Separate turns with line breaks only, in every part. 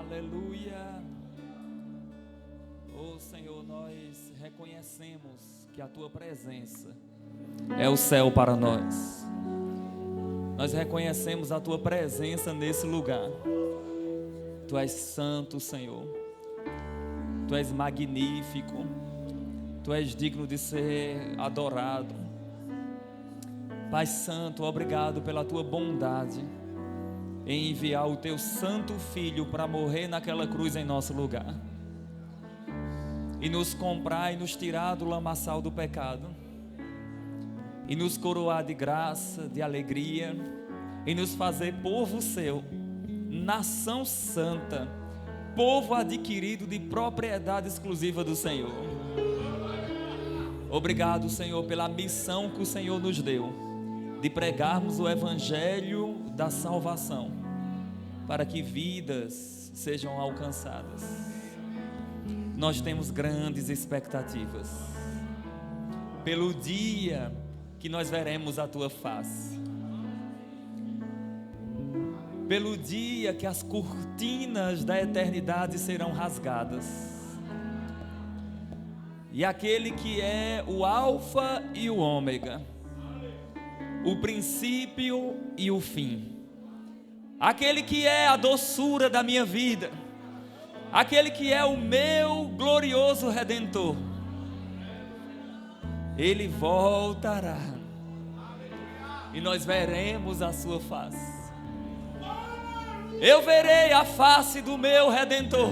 Aleluia. Oh Senhor, nós reconhecemos que a Tua presença é o céu para nós. Nós reconhecemos a Tua presença nesse lugar. Tu és santo, Senhor. Tu és magnífico. Tu és digno de ser adorado. Pai Santo, obrigado pela Tua bondade em enviar o Teu Santo Filho para morrer naquela cruz em nosso lugar e nos comprar e nos tirar do lamaçal do pecado e nos coroar de graça, de alegria e nos fazer povo Seu, nação santa, povo adquirido de propriedade exclusiva do Senhor. Obrigado, Senhor, pela missão que o Senhor nos deu de pregarmos o Evangelho da salvação, para que vidas sejam alcançadas. Nós temos grandes expectativas pelo dia que nós veremos a Tua face, pelo dia que as cortinas da eternidade serão rasgadas, e aquele que é o Alfa e o Ômega, o princípio e o fim, aquele que é a doçura da minha vida, aquele que é o meu glorioso Redentor, Ele voltará e nós veremos a sua face. Eu verei a face do meu Redentor,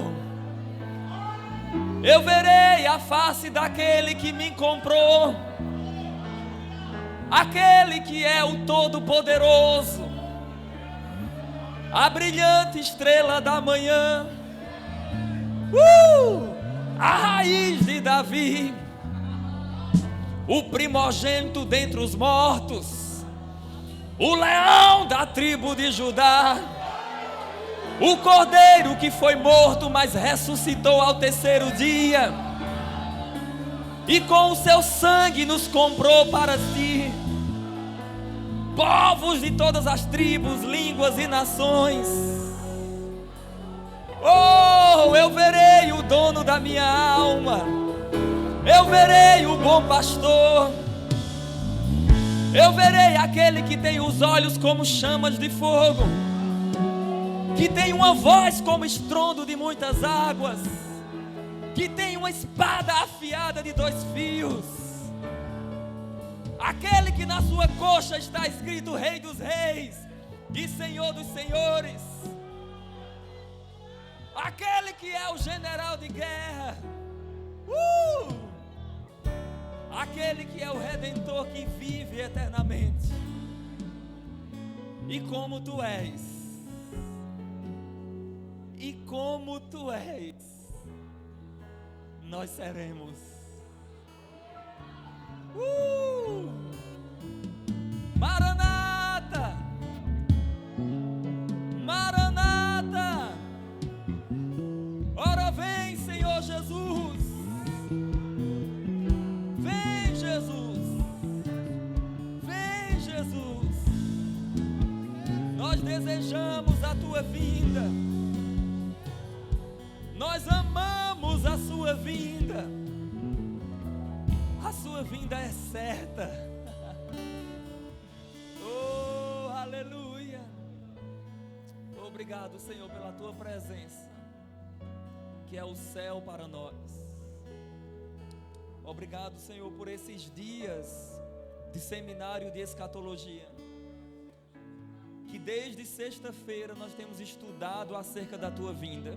eu verei a face daquele que me comprou, aquele que é o Todo-Poderoso, a brilhante estrela da manhã, a raiz de Davi, o primogênito dentre os mortos, o leão da tribo de Judá, o cordeiro que foi morto, mas ressuscitou ao terceiro dia, e com o seu sangue nos comprou para si, povos de todas as tribos, línguas e nações. Oh, eu verei o dono da minha alma, eu verei o bom pastor, eu verei aquele que tem os olhos como chamas de fogo, que tem uma voz como estrondo de muitas águas, que tem uma espada afiada de 2 fios, aquele que na sua coxa está escrito Rei dos Reis e Senhor dos Senhores, aquele que é o general de guerra, aquele que é o Redentor que vive eternamente. E como Tu és, e como Tu és, nós seremos. Maranata, Maranata, ora vem, Senhor Jesus, vem Jesus, vem Jesus, nós desejamos a Tua vinda, nós amamos a Sua vinda, a Sua vinda é certa. Oh, aleluia. Obrigado, Senhor, pela Tua presença, que é o céu para nós. Obrigado, Senhor, por esses dias de seminário de escatologia, que desde sexta-feira nós temos estudado acerca da Tua vinda.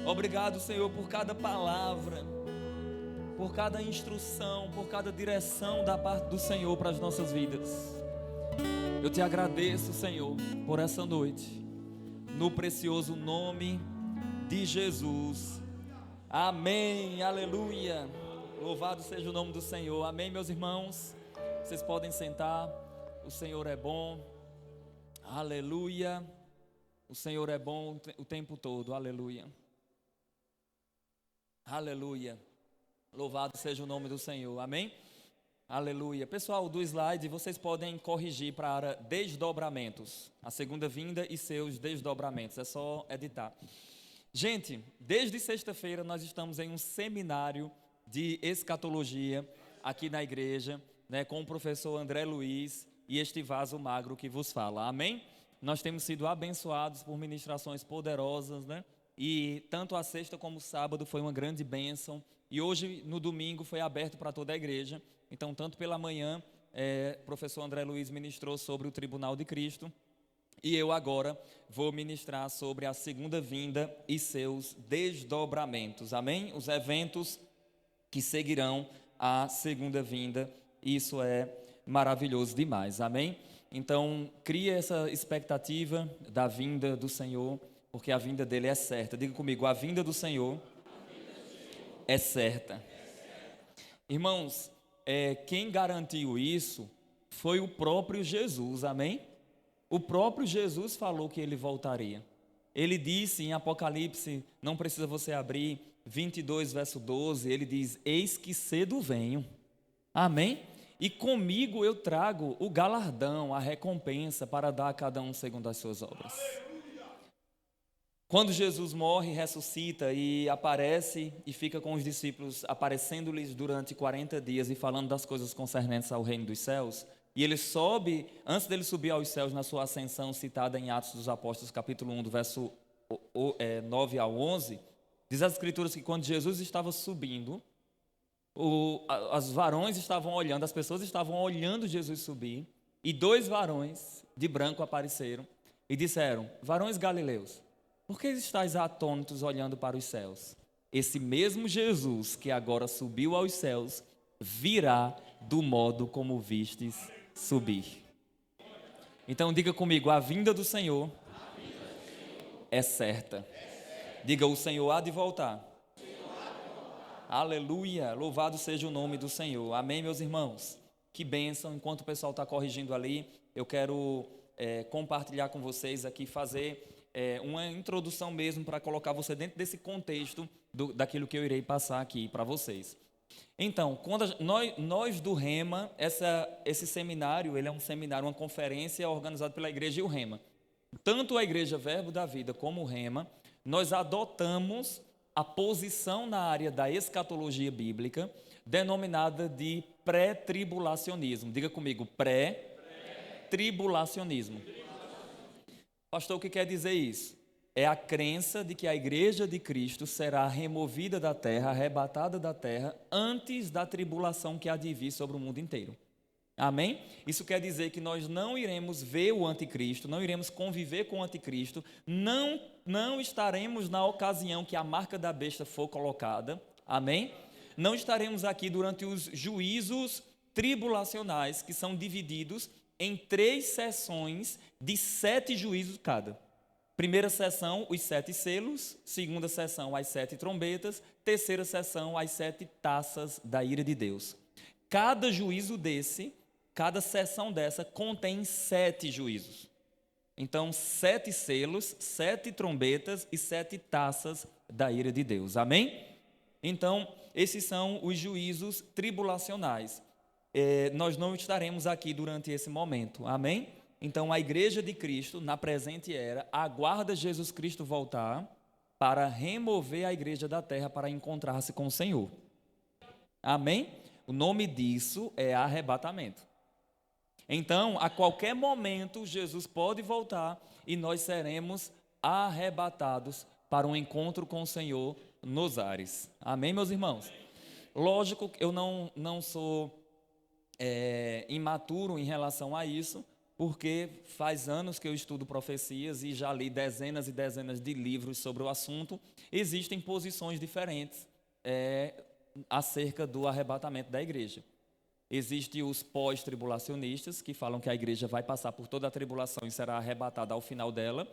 Obrigado, Senhor, por cada palavra, por cada instrução, por cada direção da parte do Senhor para as nossas vidas. Eu Te agradeço, Senhor, por essa noite, no precioso nome de Jesus. Amém, aleluia. Louvado seja o nome do Senhor. Amém, meus irmãos. Vocês podem sentar. O Senhor é bom. Aleluia. O Senhor é bom o tempo todo. Aleluia. Aleluia. Louvado seja o nome do Senhor. Amém? Aleluia. Pessoal, do slide, vocês podem corrigir para a área desdobramentos. A segunda vinda e seus desdobramentos. É só editar. Gente, desde sexta-feira nós estamos em um seminário de escatologia aqui na igreja, né, com o professor André Luiz e este vaso magro que vos fala. Amém? Nós temos sido abençoados por ministrações poderosas, né? E tanto a sexta como o sábado foi uma grande bênção. E hoje, no domingo, foi aberto para toda a igreja. Então, tanto pela manhã, o professor André Luiz ministrou sobre o Tribunal de Cristo. E eu agora vou ministrar sobre a segunda vinda e seus desdobramentos. Amém? Os eventos que seguirão a segunda vinda. Isso é maravilhoso demais. Amém? Então, cria essa expectativa da vinda do Senhor, porque a vinda dele é certa. Diga comigo, a vinda do Senhor é certa. Irmãos, quem garantiu isso foi o próprio Jesus, amém? O próprio Jesus falou que ele voltaria. Ele disse em Apocalipse, não precisa você abrir, 22, verso 12, ele diz, eis que cedo venho, amém? E comigo eu trago o galardão, a recompensa para dar a cada um segundo as suas obras. Quando Jesus morre, ressuscita e aparece e fica com os discípulos, aparecendo-lhes durante 40 dias e falando das coisas concernentes ao reino dos céus, e ele sobe, antes dele subir aos céus na sua ascensão, citada em Atos dos Apóstolos, capítulo 1, do verso 9 ao 11, diz as Escrituras que quando Jesus estava subindo, os varões estavam olhando, as pessoas estavam olhando Jesus subir, e 2 varões de branco apareceram e disseram, varões galileus, por que estáis atônitos olhando para os céus? Esse mesmo Jesus que agora subiu aos céus, virá do modo como vistes subir. Então diga comigo, a vinda do Senhor é certa. Diga, o Senhor há de voltar. Aleluia, louvado seja o nome do Senhor. Amém, meus irmãos? Que bênção, enquanto o pessoal está corrigindo ali, eu quero compartilhar com vocês aqui, fazer uma introdução mesmo para colocar você dentro desse contexto daquilo que eu irei passar aqui para vocês. Então, quando nós do Rema, esse seminário, ele é um seminário, uma conferência organizada pela Igreja e o Rema. Tanto a Igreja Verbo da Vida como o Rema, nós adotamos a posição na área da escatologia bíblica, denominada de pré-tribulacionismo. Diga comigo, pré-tribulacionismo. Pastor, o que quer dizer isso? É a crença de que a igreja de Cristo será removida da terra, arrebatada da terra, antes da tribulação que há de vir sobre o mundo inteiro. Amém? Isso quer dizer que nós não iremos ver o anticristo, não iremos conviver com o anticristo, não estaremos na ocasião que a marca da besta for colocada. Amém? Não estaremos aqui durante os juízos tribulacionais, que são divididos em 3 sessões de 7 juízos cada. Primeira sessão, os 7 selos. Segunda sessão, as 7 trombetas. Terceira sessão, as 7 taças da ira de Deus. Cada juízo desse, cada sessão dessa, contém 7 juízos. Então, 7 selos, 7 trombetas e 7 taças da ira de Deus. Amém? Então, esses são os juízos tribulacionais. Nós não estaremos aqui durante esse momento. Amém? Então, a igreja de Cristo, na presente era, aguarda Jesus Cristo voltar para remover a igreja da terra para encontrar-se com o Senhor. Amém? O nome disso é arrebatamento. Então, a qualquer momento, Jesus pode voltar e nós seremos arrebatados para um encontro com o Senhor nos ares. Amém, meus irmãos? Lógico que eu não sou imaturo em relação a isso, porque faz anos que eu estudo profecias e já li dezenas e dezenas de livros sobre o assunto. Existem posições diferentes acerca do arrebatamento da igreja. Existem os pós-tribulacionistas, que falam que a igreja vai passar por toda a tribulação e será arrebatada ao final dela.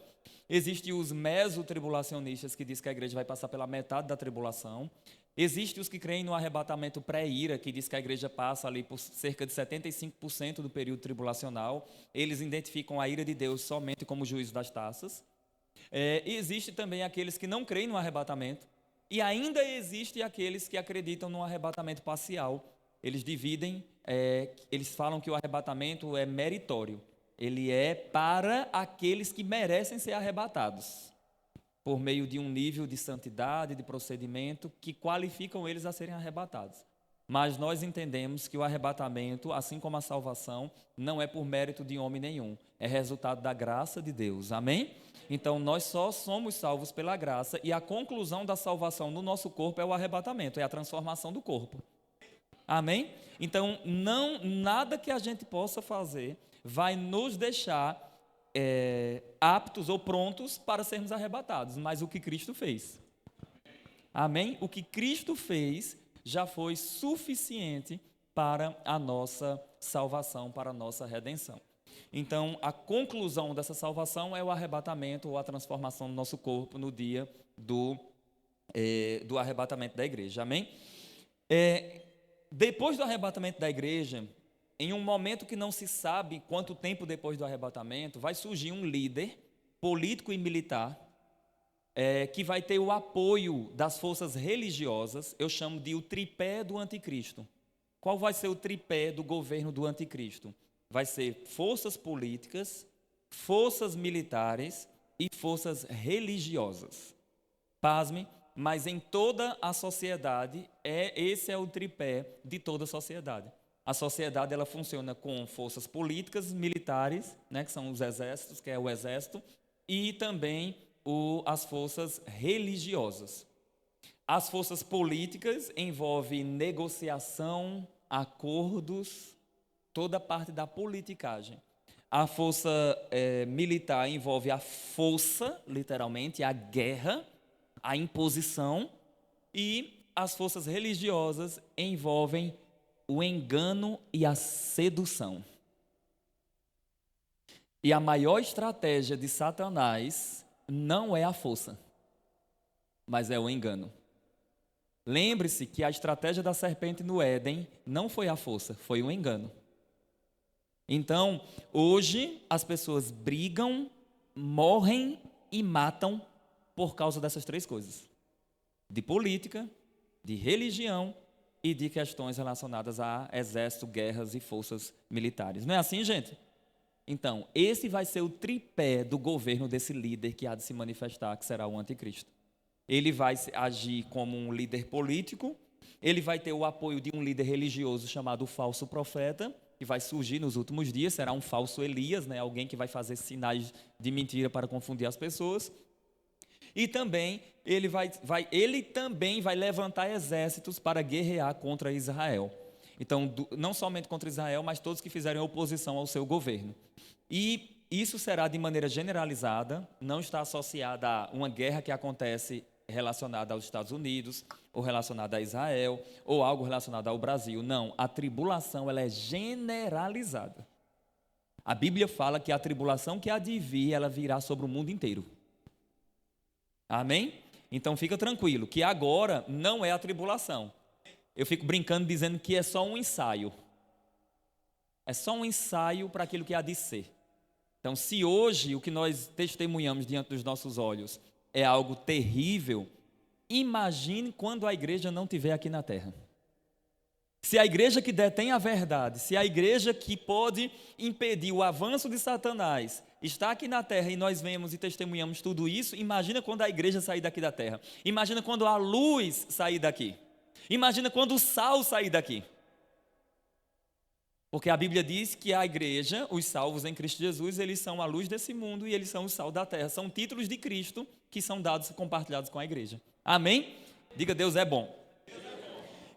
Existem os mesotribulacionistas, que dizem que a igreja vai passar pela metade da tribulação. Existem os que creem no arrebatamento pré-ira, que diz que a igreja passa ali por cerca de 75% do período tribulacional. Eles identificam a ira de Deus somente como juízo das taças. Existe também aqueles que não creem no arrebatamento. E ainda existem aqueles que acreditam no arrebatamento parcial. Eles dividem eles falam que o arrebatamento é meritório. Ele é para aqueles que merecem ser arrebatados, por meio de um nível de santidade, de procedimento, que qualificam eles a serem arrebatados. Mas nós entendemos que o arrebatamento, assim como a salvação, não é por mérito de homem nenhum. É resultado da graça de Deus. Amém? Então, nós só somos salvos pela graça, e a conclusão da salvação no nosso corpo é o arrebatamento, é a transformação do corpo. Amém? Então, nada que a gente possa fazer vai nos deixar aptos ou prontos para sermos arrebatados, mas o que Cristo fez. Amém? O que Cristo fez já foi suficiente para a nossa salvação, para a nossa redenção. Então, a conclusão dessa salvação é o arrebatamento ou a transformação do nosso corpo no dia do arrebatamento da igreja. Amém? Depois do arrebatamento da igreja, em um momento que não se sabe quanto tempo depois do arrebatamento, vai surgir um líder político e militar que vai ter o apoio das forças religiosas. Eu chamo de o tripé do anticristo. Qual vai ser o tripé do governo do anticristo? Vai ser forças políticas, forças militares e forças religiosas. Pasme, mas em toda a sociedade, esse é o tripé de toda a sociedade. A sociedade, ela funciona com forças políticas, militares, né, que são os exércitos, que é o exército, e também as forças religiosas. As forças políticas envolvem negociação, acordos, toda a parte da politicagem. A força militar envolve a força, literalmente, a guerra, a imposição, e as forças religiosas envolvem o engano e a sedução. E a maior estratégia de Satanás não é a força, mas é o engano. Lembre-se que a estratégia da serpente no Éden não foi a força, foi o engano. Então, hoje, as pessoas brigam, morrem e matam por causa dessas três coisas: de política, de religião e de questões relacionadas a exército, guerras e forças militares. Não é assim, gente? Então, esse vai ser o tripé do governo desse líder que há de se manifestar, que será o anticristo. Ele vai agir como um líder político, ele vai ter o apoio de um líder religioso chamado falso profeta, que vai surgir nos últimos dias, será um falso Elias, né? Alguém que vai fazer sinais de mentira para confundir as pessoas. E também ele também vai levantar exércitos para guerrear contra Israel. Então, não somente contra Israel, mas todos que fizerem oposição ao seu governo. E isso será de maneira generalizada, não está associada a uma guerra que acontece relacionada aos Estados Unidos, ou relacionada a Israel, ou algo relacionado ao Brasil. Não, a tribulação ela é generalizada. A Bíblia fala que a tribulação que há de vir, ela virá sobre o mundo inteiro. Amém? Então fica tranquilo, que agora não é a tribulação. Eu fico brincando dizendo que é só um ensaio. É só um ensaio para aquilo que há de ser. Então, se hoje o que nós testemunhamos diante dos nossos olhos é algo terrível, imagine quando a igreja não estiver aqui na terra. Se a igreja que detém a verdade, se a igreja que pode impedir o avanço de Satanás está aqui na terra e nós vemos e testemunhamos tudo isso, imagina quando a igreja sair daqui da terra. Imagina quando a luz sair daqui. Imagina quando o sal sair daqui. Porque a Bíblia diz que a igreja, os salvos em Cristo Jesus, eles são a luz desse mundo e eles são o sal da terra. São títulos de Cristo que são dados e compartilhados com a igreja. Amém? Diga, Deus é bom.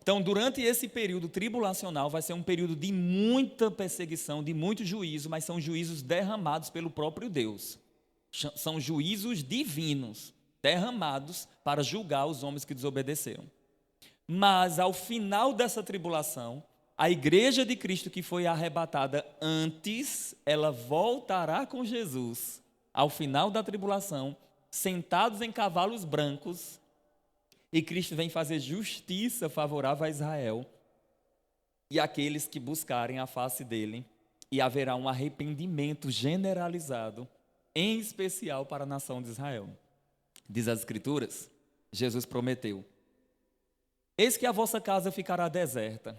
Então, durante esse período tribulacional, vai ser um período de muita perseguição, de muito juízo, mas são juízos derramados pelo próprio Deus. São juízos divinos, derramados para julgar os homens que desobedeceram. Mas, ao final dessa tribulação, a igreja de Cristo que foi arrebatada antes, ela voltará com Jesus, ao final da tribulação, sentados em cavalos brancos, e Cristo vem fazer justiça favorável a Israel e aqueles que buscarem a face dele, e haverá um arrependimento generalizado, em especial para a nação de Israel. Diz as Escrituras, Jesus prometeu: eis que a vossa casa ficará deserta,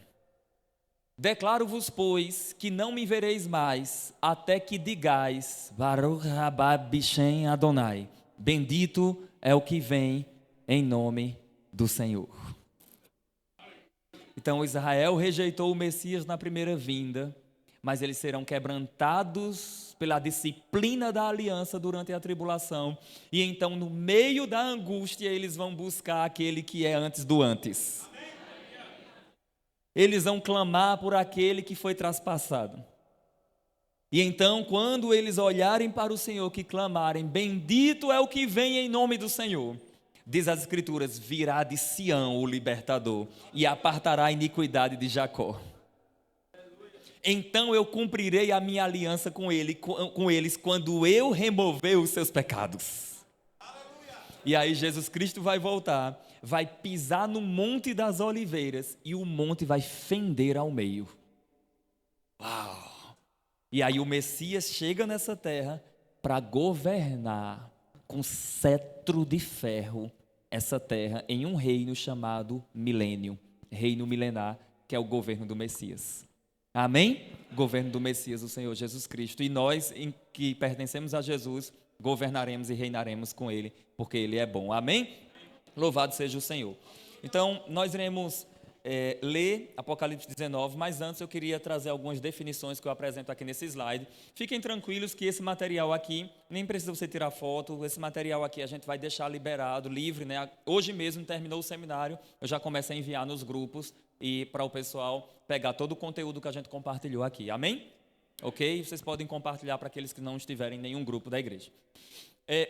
Declaro-vos, pois, que não me vereis mais, até que digais, Baruch haba Bishem Adonai, bendito é o que vem em nome do Senhor. Então Israel rejeitou o Messias na primeira vinda, mas eles serão quebrantados pela disciplina da aliança durante a tribulação, e então no meio da angústia eles vão buscar aquele que é antes do antes. Eles vão clamar por aquele que foi traspassado. E então, quando eles olharem para o Senhor, que clamarem, bendito é o que vem em nome do Senhor, diz as Escrituras, virá de Sião o libertador e apartará a iniquidade de Jacó. Então eu cumprirei a minha aliança com eles quando eu remover os seus pecados. E aí Jesus Cristo vai voltar, vai pisar no Monte das Oliveiras e o monte vai fender ao meio. Uau! E aí o Messias chega nessa terra para governar com cetro de ferro essa terra em um reino chamado milênio, reino milenar, que é o governo do Messias. Amém? Governo do Messias, o Senhor Jesus Cristo. E nós, que pertencemos a Jesus, governaremos e reinaremos com Ele, porque Ele é bom. Amém? Louvado seja o Senhor. Então, nós iremos ler Apocalipse 19, mas antes eu queria trazer algumas definições que eu apresento aqui nesse slide. Fiquem tranquilos que esse material aqui, nem precisa você tirar foto, esse material aqui a gente vai deixar liberado, livre, né? Hoje mesmo terminou o seminário, eu já começo a enviar nos grupos e para o pessoal pegar todo o conteúdo que a gente compartilhou aqui. Amém? Ok? Vocês podem compartilhar para aqueles que não estiverem em nenhum grupo da igreja.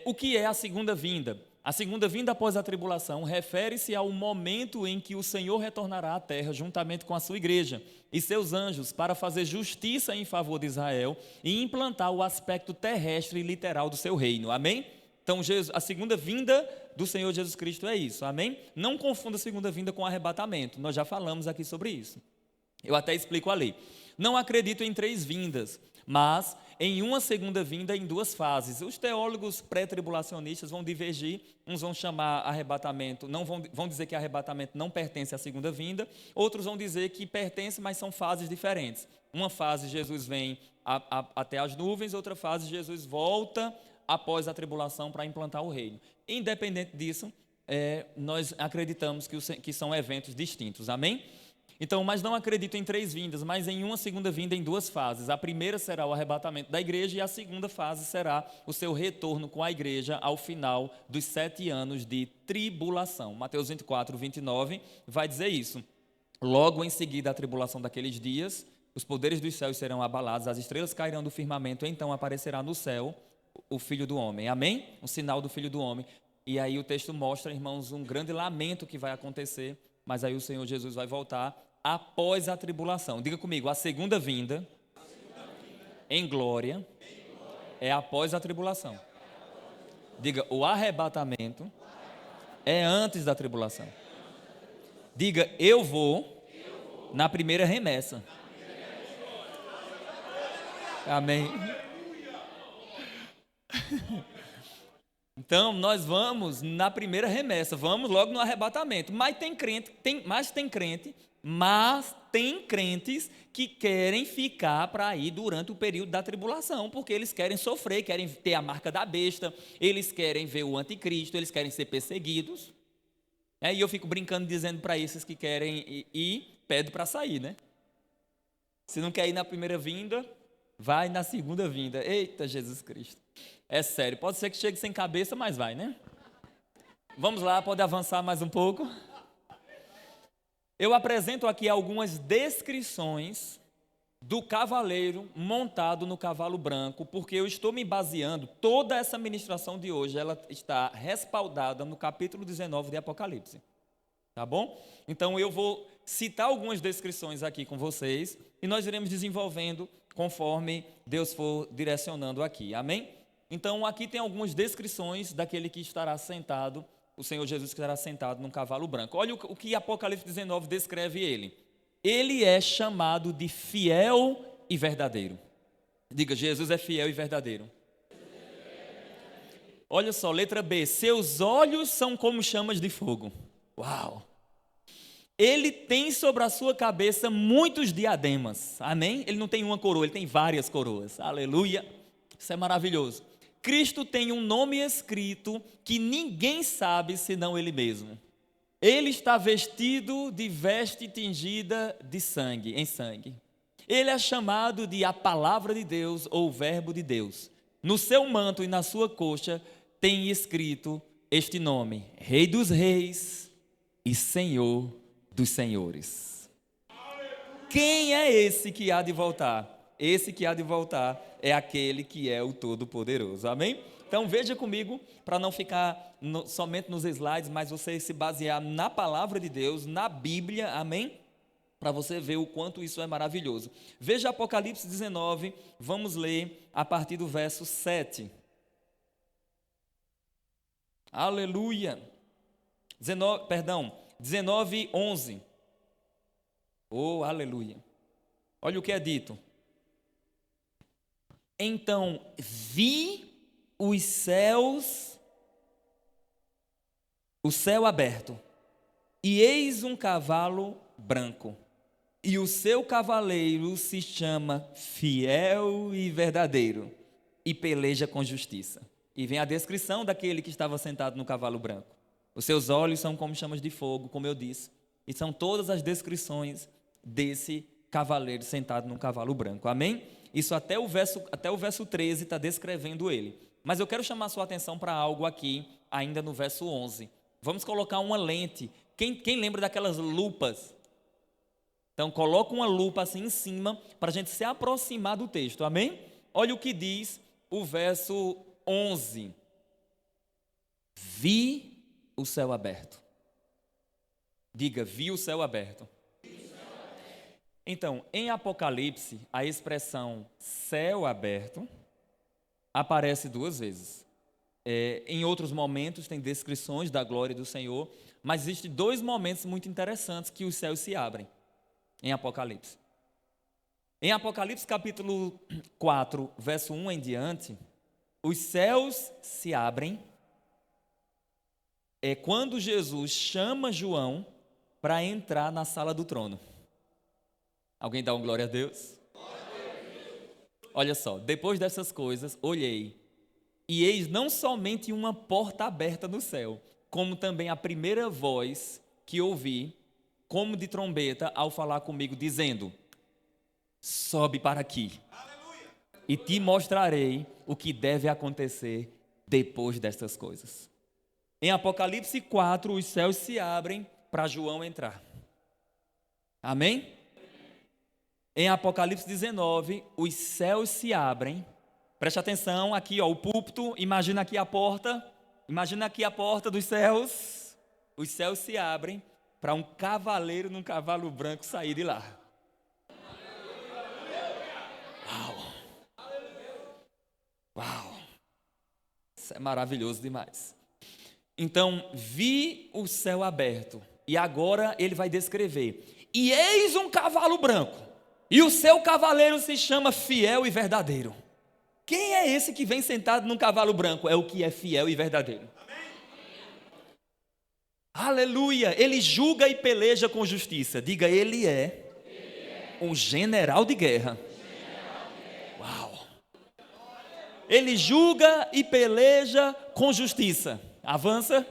O que é a segunda vinda? A segunda vinda após a tribulação refere-se ao momento em que o Senhor retornará à terra juntamente com a sua igreja e seus anjos para fazer justiça em favor de Israel e implantar o aspecto terrestre e literal do seu reino. Amém? Então a segunda vinda do Senhor Jesus Cristo é isso. Amém? Não confunda a segunda vinda com arrebatamento. Nós já falamos aqui sobre isso. Eu até explico ali. Não acredito em 3 vindas, mas em uma segunda vinda em 2 fases. Os teólogos pré-tribulacionistas vão divergir, uns vão chamar arrebatamento, vão dizer que arrebatamento não pertence à segunda vinda, outros vão dizer que pertence, mas são fases diferentes. Uma fase Jesus vem até as nuvens, outra fase Jesus volta após a tribulação para implantar o reino. Independente disso, nós acreditamos que são eventos distintos. Amém? Então, mas não acredito em 3 vindas, mas em uma segunda vinda em 2 fases. A primeira será o arrebatamento da igreja e a segunda fase será o seu retorno com a igreja ao final dos 7 anos de tribulação. Mateus 24, 29 vai dizer isso. Logo em seguida a tribulação daqueles dias, os poderes dos céus serão abalados, as estrelas cairão do firmamento, então aparecerá no céu o Filho do Homem. Amém? O sinal do Filho do Homem. E aí o texto mostra, irmãos, um grande lamento que vai acontecer, mas aí o Senhor Jesus vai voltar após a tribulação. Diga comigo, a segunda vinda em glória é após a tribulação. Diga, o arrebatamento é antes da tribulação. Diga, eu vou na primeira remessa. Amém. Então, nós vamos na primeira remessa, vamos logo no arrebatamento. Mas tem crentes que querem ficar para ir durante o período da tribulação, porque eles querem sofrer, querem ter a marca da besta, eles querem ver o anticristo, eles querem ser perseguidos. E eu fico brincando dizendo para esses que querem ir, pede para sair, né? Se não quer ir na primeira vinda, vai na segunda vinda. Eita, Jesus Cristo. É sério, pode ser que chegue sem cabeça, mas vai, né? Vamos lá, pode avançar mais um pouco. Eu apresento aqui algumas descrições do cavaleiro montado no cavalo branco, porque eu estou me baseando, toda essa ministração de hoje, ela está respaldada no capítulo 19 de Apocalipse. Tá bom? Então eu vou citar algumas descrições aqui com vocês e nós iremos desenvolvendo conforme Deus for direcionando aqui. Amém? Então aqui tem algumas descrições daquele que estará sentado, o Senhor Jesus que estará sentado num cavalo branco. Olha o que Apocalipse 19 descreve ele. Ele é chamado de fiel e verdadeiro. Diga, Jesus é fiel e verdadeiro. Olha só, letra B. Seus olhos são como chamas de fogo. Uau! Ele tem sobre a sua cabeça muitos diademas, amém? Ele não tem uma coroa, ele tem várias coroas, aleluia, isso é maravilhoso. Cristo tem um nome escrito que ninguém sabe senão Ele mesmo. Ele está vestido de veste tingida de sangue, em sangue. Ele é chamado de a palavra de Deus ou o verbo de Deus. No seu manto e na sua coxa tem escrito este nome: Rei dos Reis e Senhor dos Senhores. Quem é esse que há de voltar? Esse que há de voltar é aquele que é o Todo-Poderoso, amém? Então veja comigo, para não ficar somente nos slides, mas você se basear na palavra de Deus, na Bíblia, amém? Para você ver o quanto isso é maravilhoso. Veja Apocalipse 19, vamos ler a partir do verso 7. Aleluia. 19, 11. Oh, aleluia. Olha o que é dito. Então vi os céus, o céu aberto, e eis um cavalo branco, e o seu cavaleiro se chama Fiel e Verdadeiro, e peleja com justiça. E vem a descrição daquele que estava sentado no cavalo branco. Os seus olhos são como chamas de fogo, como eu disse, e são todas as descrições desse cavaleiro sentado num cavalo branco, amém? Isso até o verso 13 está descrevendo ele. Mas eu quero chamar a sua atenção para algo aqui, ainda no verso 11. Vamos colocar uma lente. Quem lembra daquelas lupas? Então, coloca uma lupa assim em cima, para a gente se aproximar do texto, amém? Olha o que diz o verso 11. Vi o céu aberto. Diga, vi o céu aberto. Então, em Apocalipse, a expressão céu aberto aparece 2 vezes. Em outros momentos tem descrições da glória do Senhor, mas existem 2 momentos muito interessantes que os céus se abrem em Apocalipse. Em Apocalipse capítulo 4, verso 1 em diante, os céus se abrem. É quando Jesus chama João para entrar na sala do trono. Alguém dá um glória a Deus? Olha só, depois dessas coisas, olhei, e eis não somente uma porta aberta no céu, como também a primeira voz que ouvi, como de trombeta, ao falar comigo, dizendo: sobe para aqui, e te mostrarei o que deve acontecer depois destas coisas. Em Apocalipse 4, os céus se abrem para João entrar. Amém? Em Apocalipse 19, os céus se abrem. Preste atenção, aqui ó, o púlpito, imagina aqui a porta dos céus. Os céus se abrem para um cavaleiro num cavalo branco sair de lá. Uau! Uau! Isso é maravilhoso demais. Então, vi o céu aberto, e agora ele vai descrever. E eis um cavalo branco. E o seu cavaleiro se chama Fiel e Verdadeiro. Quem é esse que vem sentado num cavalo branco? É o que é fiel e verdadeiro. Amém. Aleluia! Ele julga e peleja com justiça. Diga, ele é um general de guerra. Uau! Ele julga e peleja com justiça. Avança.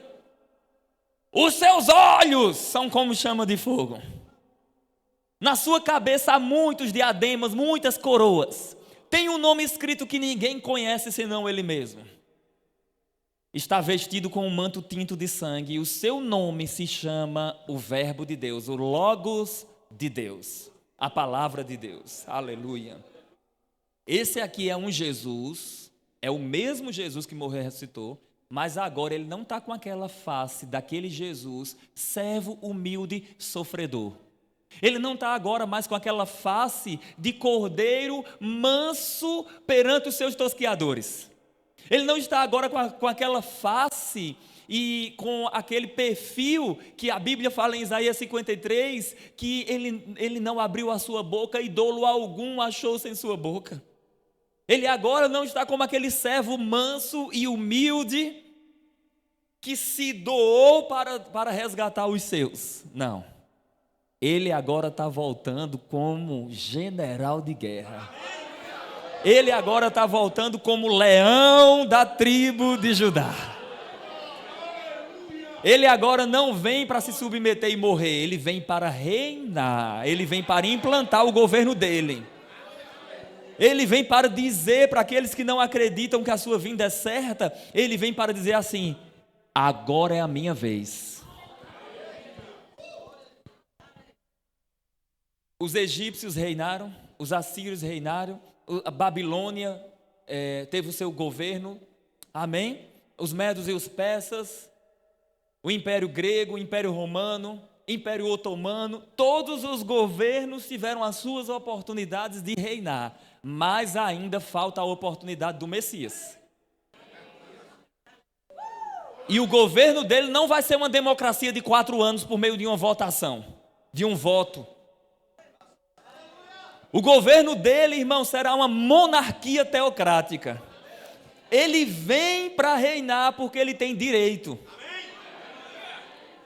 Os seus olhos são como chama de fogo. Na sua cabeça há muitos diademas, muitas coroas. Tem um nome escrito que ninguém conhece senão ele mesmo. Está vestido com um manto tinto de sangue, e o seu nome se chama o Verbo de Deus, o Logos de Deus, a Palavra de Deus. Aleluia. Esse aqui é um Jesus, é o mesmo Jesus que morreu e ressuscitou, mas agora ele não está com aquela face daquele Jesus, servo humilde, sofredor. Ele não está agora mais com aquela face de cordeiro manso perante os seus tosquiadores. Ele não está agora com aquela face e com aquele perfil que a Bíblia fala em Isaías 53, que ele não abriu a sua boca e dolo algum achou-se em sua boca. Ele agora não está como aquele servo manso e humilde que se doou para resgatar os seus. Não. Ele agora está voltando como general de guerra. Ele agora está voltando como leão da tribo de Judá. Ele agora não vem para se submeter e morrer, ele vem para reinar, ele vem para implantar o governo dele. Ele vem para dizer para aqueles que não acreditam que a sua vinda é certa, ele vem para dizer assim: agora é a minha vez. Os egípcios reinaram, os assírios reinaram, a Babilônia teve o seu governo, amém? Os medos e os persas, o Império Grego, o Império Romano, Império Otomano, todos os governos tiveram as suas oportunidades de reinar, mas ainda falta a oportunidade do Messias. E o governo dele não vai ser uma democracia de 4 anos por meio de uma votação, de um voto. O governo dele, irmão, será uma monarquia teocrática. Ele vem para reinar porque ele tem direito.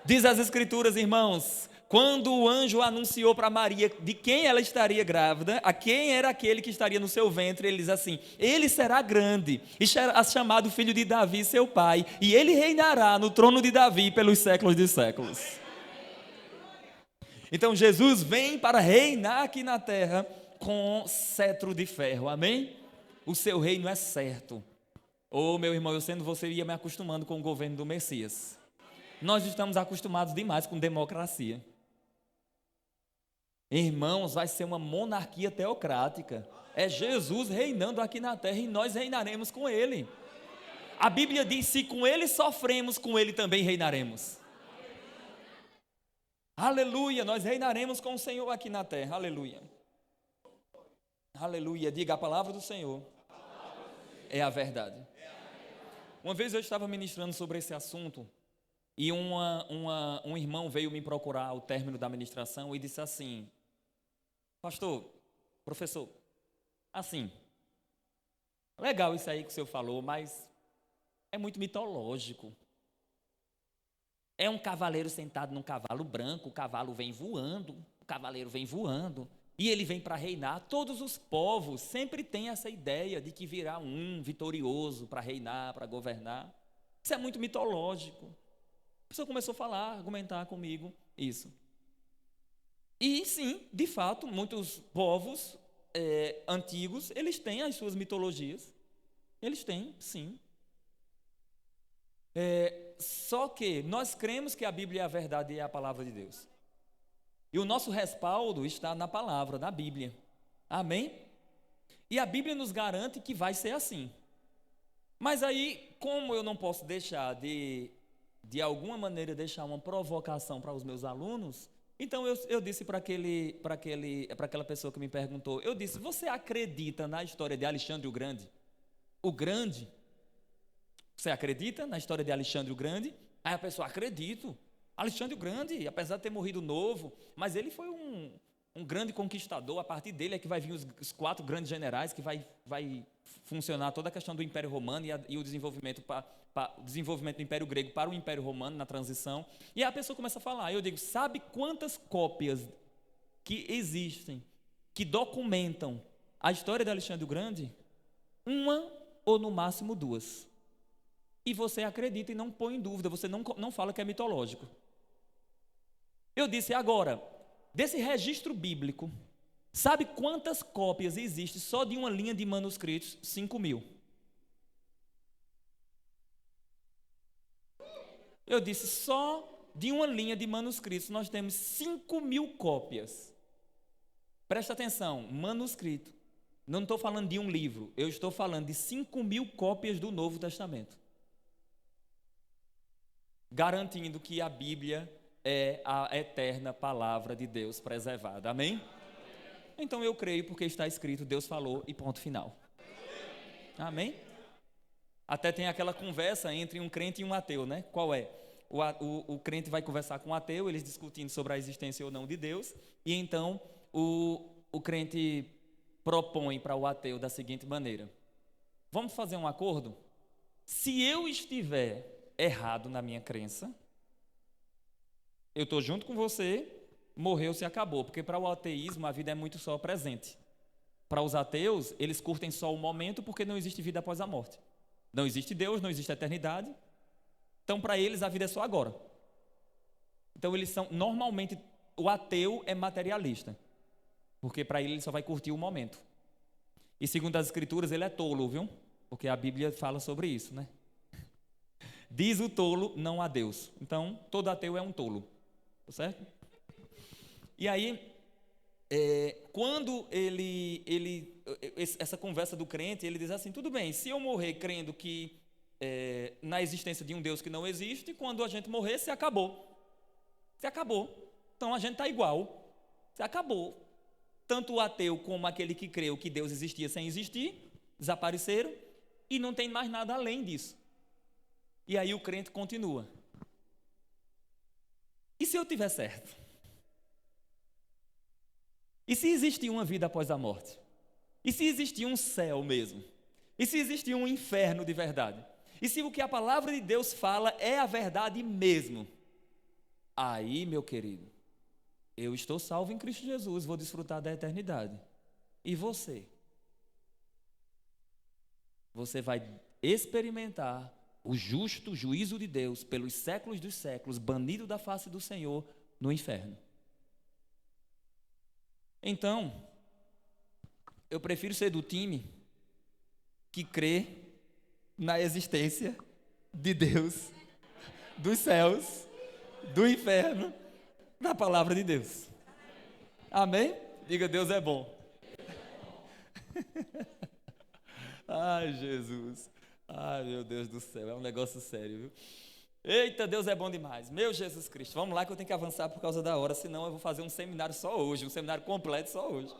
Diz as Escrituras, irmãos, quando o anjo anunciou para Maria de quem ela estaria grávida, a quem era aquele que estaria no seu ventre, ele diz assim: ele será grande e será chamado filho de Davi, seu pai, e ele reinará no trono de Davi pelos séculos de séculos. Então Jesus vem para reinar aqui na terra com cetro de ferro, amém? O seu reino é certo. Ô meu irmão, eu sendo você ia me acostumando com o governo do Messias. Nós estamos acostumados demais com democracia. Irmãos, vai ser uma monarquia teocrática. É Jesus reinando aqui na terra e nós reinaremos com Ele. A Bíblia diz: se com Ele sofremos, com Ele também reinaremos. Aleluia, nós reinaremos com o Senhor aqui na terra, aleluia. Aleluia, diga: a palavra do Senhor é a verdade. Uma vez eu estava ministrando sobre esse assunto e um irmão veio me procurar ao término da ministração e disse assim: pastor, professor, assim, legal isso aí que o senhor falou, mas é muito mitológico. É um cavaleiro sentado num cavalo branco, o cavalo vem voando, o cavaleiro vem voando, e ele vem para reinar. Todos os povos sempre têm essa ideia de que virá um vitorioso para reinar, para governar. Isso é muito mitológico. A pessoa começou a falar, argumentar comigo isso. E sim, de fato, muitos povos antigos, eles têm as suas mitologias. Eles têm, sim. Só que nós cremos que a Bíblia é a verdade e é a palavra de Deus. E o nosso respaldo está na palavra, na Bíblia. Amém? E a Bíblia nos garante que vai ser assim. Mas aí, como eu não posso deixar de alguma maneira, deixar uma provocação para os meus alunos, então eu disse para aquela pessoa que me perguntou, eu disse: você acredita na história de Alexandre o Grande? O Grande? Você acredita na história de Alexandre o Grande? Aí a pessoa: acredito. Alexandre o Grande, apesar de ter morrido novo, mas ele foi um grande conquistador. A partir dele é que vai vir os 4 grandes generais, que vai funcionar toda a questão do Império Romano e o desenvolvimento do Império Grego para o Império Romano na transição. E aí a pessoa começa a falar, eu digo: sabe quantas cópias que existem, que documentam a história de Alexandre o Grande? 1 ou no máximo 2. E você acredita e não põe em dúvida, você não fala que é mitológico. Eu disse: agora, desse registro bíblico, sabe quantas cópias existem só de uma linha de manuscritos? 5.000. Eu disse: só de uma linha de manuscritos nós temos 5.000 cópias. Presta atenção, manuscrito. Não estou falando de um livro, eu estou falando de 5.000 cópias do Novo Testamento. Garantindo que a Bíblia é a eterna palavra de Deus preservada. Amém? Então eu creio porque está escrito, Deus falou e ponto final. Amém? Até tem aquela conversa entre um crente e um ateu, né? Qual é? O crente vai conversar com o ateu, eles discutindo sobre a existência ou não de Deus, e então o crente propõe para o ateu da seguinte maneira: vamos fazer um acordo? Se eu estiver errado na minha crença, eu estou junto com você morreu, se acabou. Porque para o ateísmo a vida é muito só presente. Para os ateus, eles curtem só o momento porque não existe vida após a morte. Não existe Deus, não existe eternidade. Então para eles a vida é só agora. Então eles são, normalmente, o ateu é materialista. Porque para ele só vai curtir o momento. E segundo as escrituras ele é tolo, viu? Porque a Bíblia fala sobre isso, né? Diz o tolo, não há Deus. Então, todo ateu é um tolo. Certo? E aí, quando essa conversa do crente, ele diz assim, tudo bem, se eu morrer crendo que na existência de um Deus que não existe, quando a gente morrer, se acabou. Se acabou. Então, a gente está igual. Se acabou. Tanto o ateu como aquele que creu que Deus existia sem existir, desapareceram, e não tem mais nada além disso. E aí o crente continua. E se eu tiver certo? E se existir uma vida após a morte? E se existir um céu mesmo? E se existir um inferno de verdade? E se o que a palavra de Deus fala é a verdade mesmo? Aí, meu querido, eu estou salvo em Cristo Jesus, vou desfrutar da eternidade. E você? Você vai experimentar o justo juízo de Deus pelos séculos dos séculos, banido da face do Senhor no inferno. Então, eu prefiro ser do time que crê na existência de Deus, dos céus, do inferno, da palavra de Deus. Amém? Diga, Deus é bom. Ai, Jesus. Ai, meu Deus do céu, é um negócio sério, viu? Eita, Deus é bom demais. Meu Jesus Cristo, vamos lá que eu tenho que avançar por causa da hora, senão eu vou fazer um seminário só hoje, um seminário completo só hoje.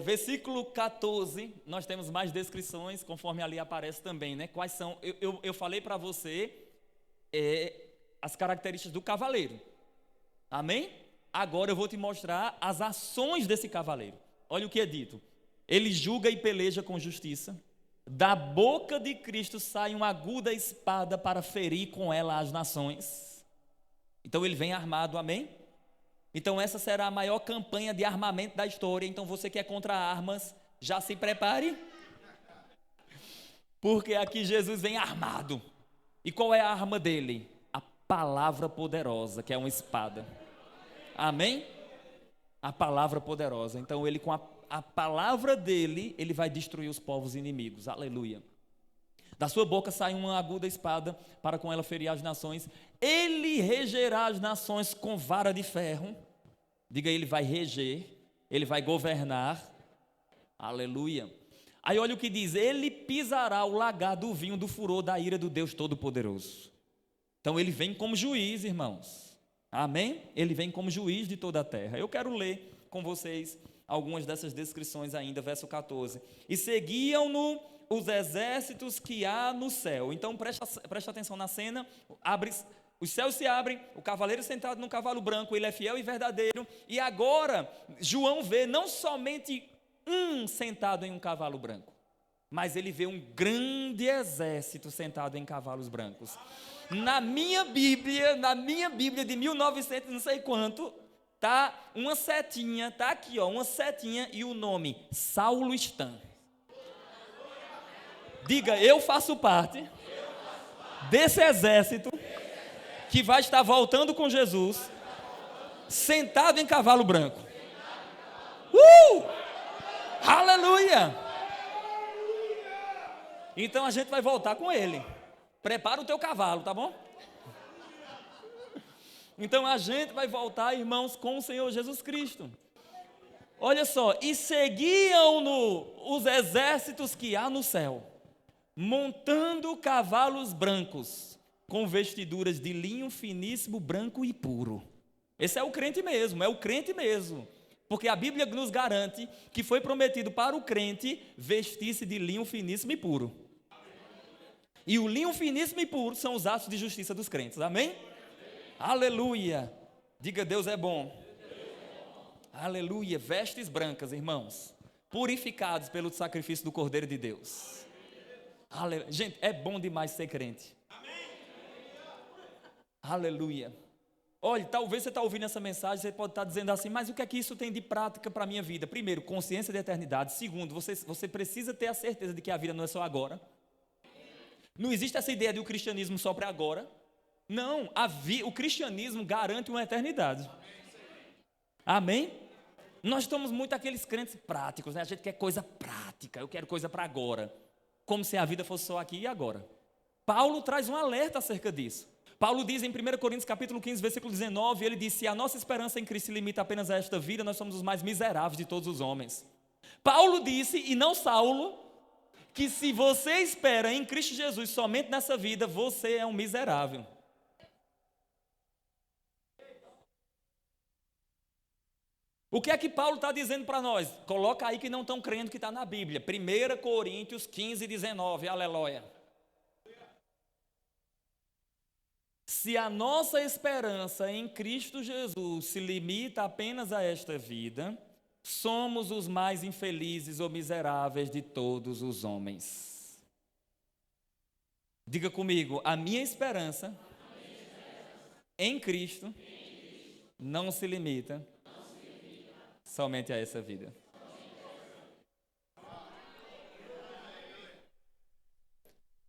Versículo 14, nós temos mais descrições, conforme ali aparece também, né? Quais são, eu falei para você as características do cavaleiro. Amém? Agora eu vou te mostrar as ações desse cavaleiro. Olha o que é dito. Ele julga e peleja com justiça. Da boca de Cristo sai uma aguda espada para ferir com ela as nações. Então ele vem armado, amém? Então essa será a maior campanha de armamento da história. Então você que é contra armas, já se prepare. Porque aqui Jesus vem armado. E qual é a arma dele? A palavra poderosa, que é uma espada. Amém? A palavra poderosa. Então ele com a palavra dele, ele vai destruir os povos inimigos, aleluia. Da sua boca sai uma aguda espada, para com ela ferir as nações. Ele regerá as nações com vara de ferro. Diga, ele vai reger, ele vai governar, aleluia. Aí olha o que diz, ele pisará o lagar do vinho do furor da ira do Deus Todo-Poderoso. Então ele vem como juiz, irmãos, amém? Ele vem como juiz de toda a terra. Eu quero ler com vocês algumas dessas descrições ainda, verso 14. E seguiam-no os exércitos que há no céu. Então presta atenção na cena, os céus se abrem, o cavaleiro sentado num cavalo branco, ele é fiel e verdadeiro. E agora João vê não somente um sentado em um cavalo branco, mas ele vê um grande exército sentado em cavalos brancos. Na minha Bíblia de 1900 não sei quanto, tá uma setinha, tá aqui ó, uma setinha e o nome Saulo Stan. Diga, eu faço parte desse exército que vai estar voltando com Jesus, sentado em cavalo branco. Aleluia! Então a gente vai voltar com ele. Prepara o teu cavalo, tá bom? Então a gente vai voltar, irmãos, com o Senhor Jesus Cristo. Olha só, e seguiam-no os exércitos que há no céu, montando cavalos brancos, com vestiduras de linho finíssimo, branco e puro. Esse é o crente mesmo, porque a Bíblia nos garante que foi prometido para o crente vestir-se de linho finíssimo e puro. E o linho finíssimo e puro são os atos de justiça dos crentes, amém? Aleluia, diga, Deus é bom. Aleluia, vestes brancas, irmãos, purificados pelo sacrifício do Cordeiro de Deus. Aleluia. Gente, é bom demais ser crente. Aleluia. Olha, talvez você está ouvindo essa mensagem, você pode estar dizendo assim, mas o que é que isso tem de prática para a minha vida? Primeiro, consciência de eternidade. Segundo, você precisa ter a certeza de que a vida não é só agora. Não existe essa ideia de o cristianismo só para agora. Não, o cristianismo garante uma eternidade. Amém? Nós estamos muito aqueles crentes práticos, né? A gente quer coisa prática, eu quero coisa para agora. Como se a vida fosse só aqui e agora. Paulo traz um alerta acerca disso. Paulo diz em 1 Coríntios capítulo 15, versículo 19, ele diz, se a nossa esperança em Cristo se limita apenas a esta vida, nós somos os mais miseráveis de todos os homens. Paulo disse, e não Saulo, que se você espera em Cristo Jesus somente nessa vida, você é um miserável. O que é que Paulo está dizendo para nós? Coloca aí que não estão crendo que está na Bíblia. 1 Coríntios 15, 19, aleluia. Se a nossa esperança em Cristo Jesus se limita apenas a esta vida, somos os mais infelizes ou miseráveis de todos os homens. Diga comigo, a minha esperança em Cristo não se limita somente a essa vida.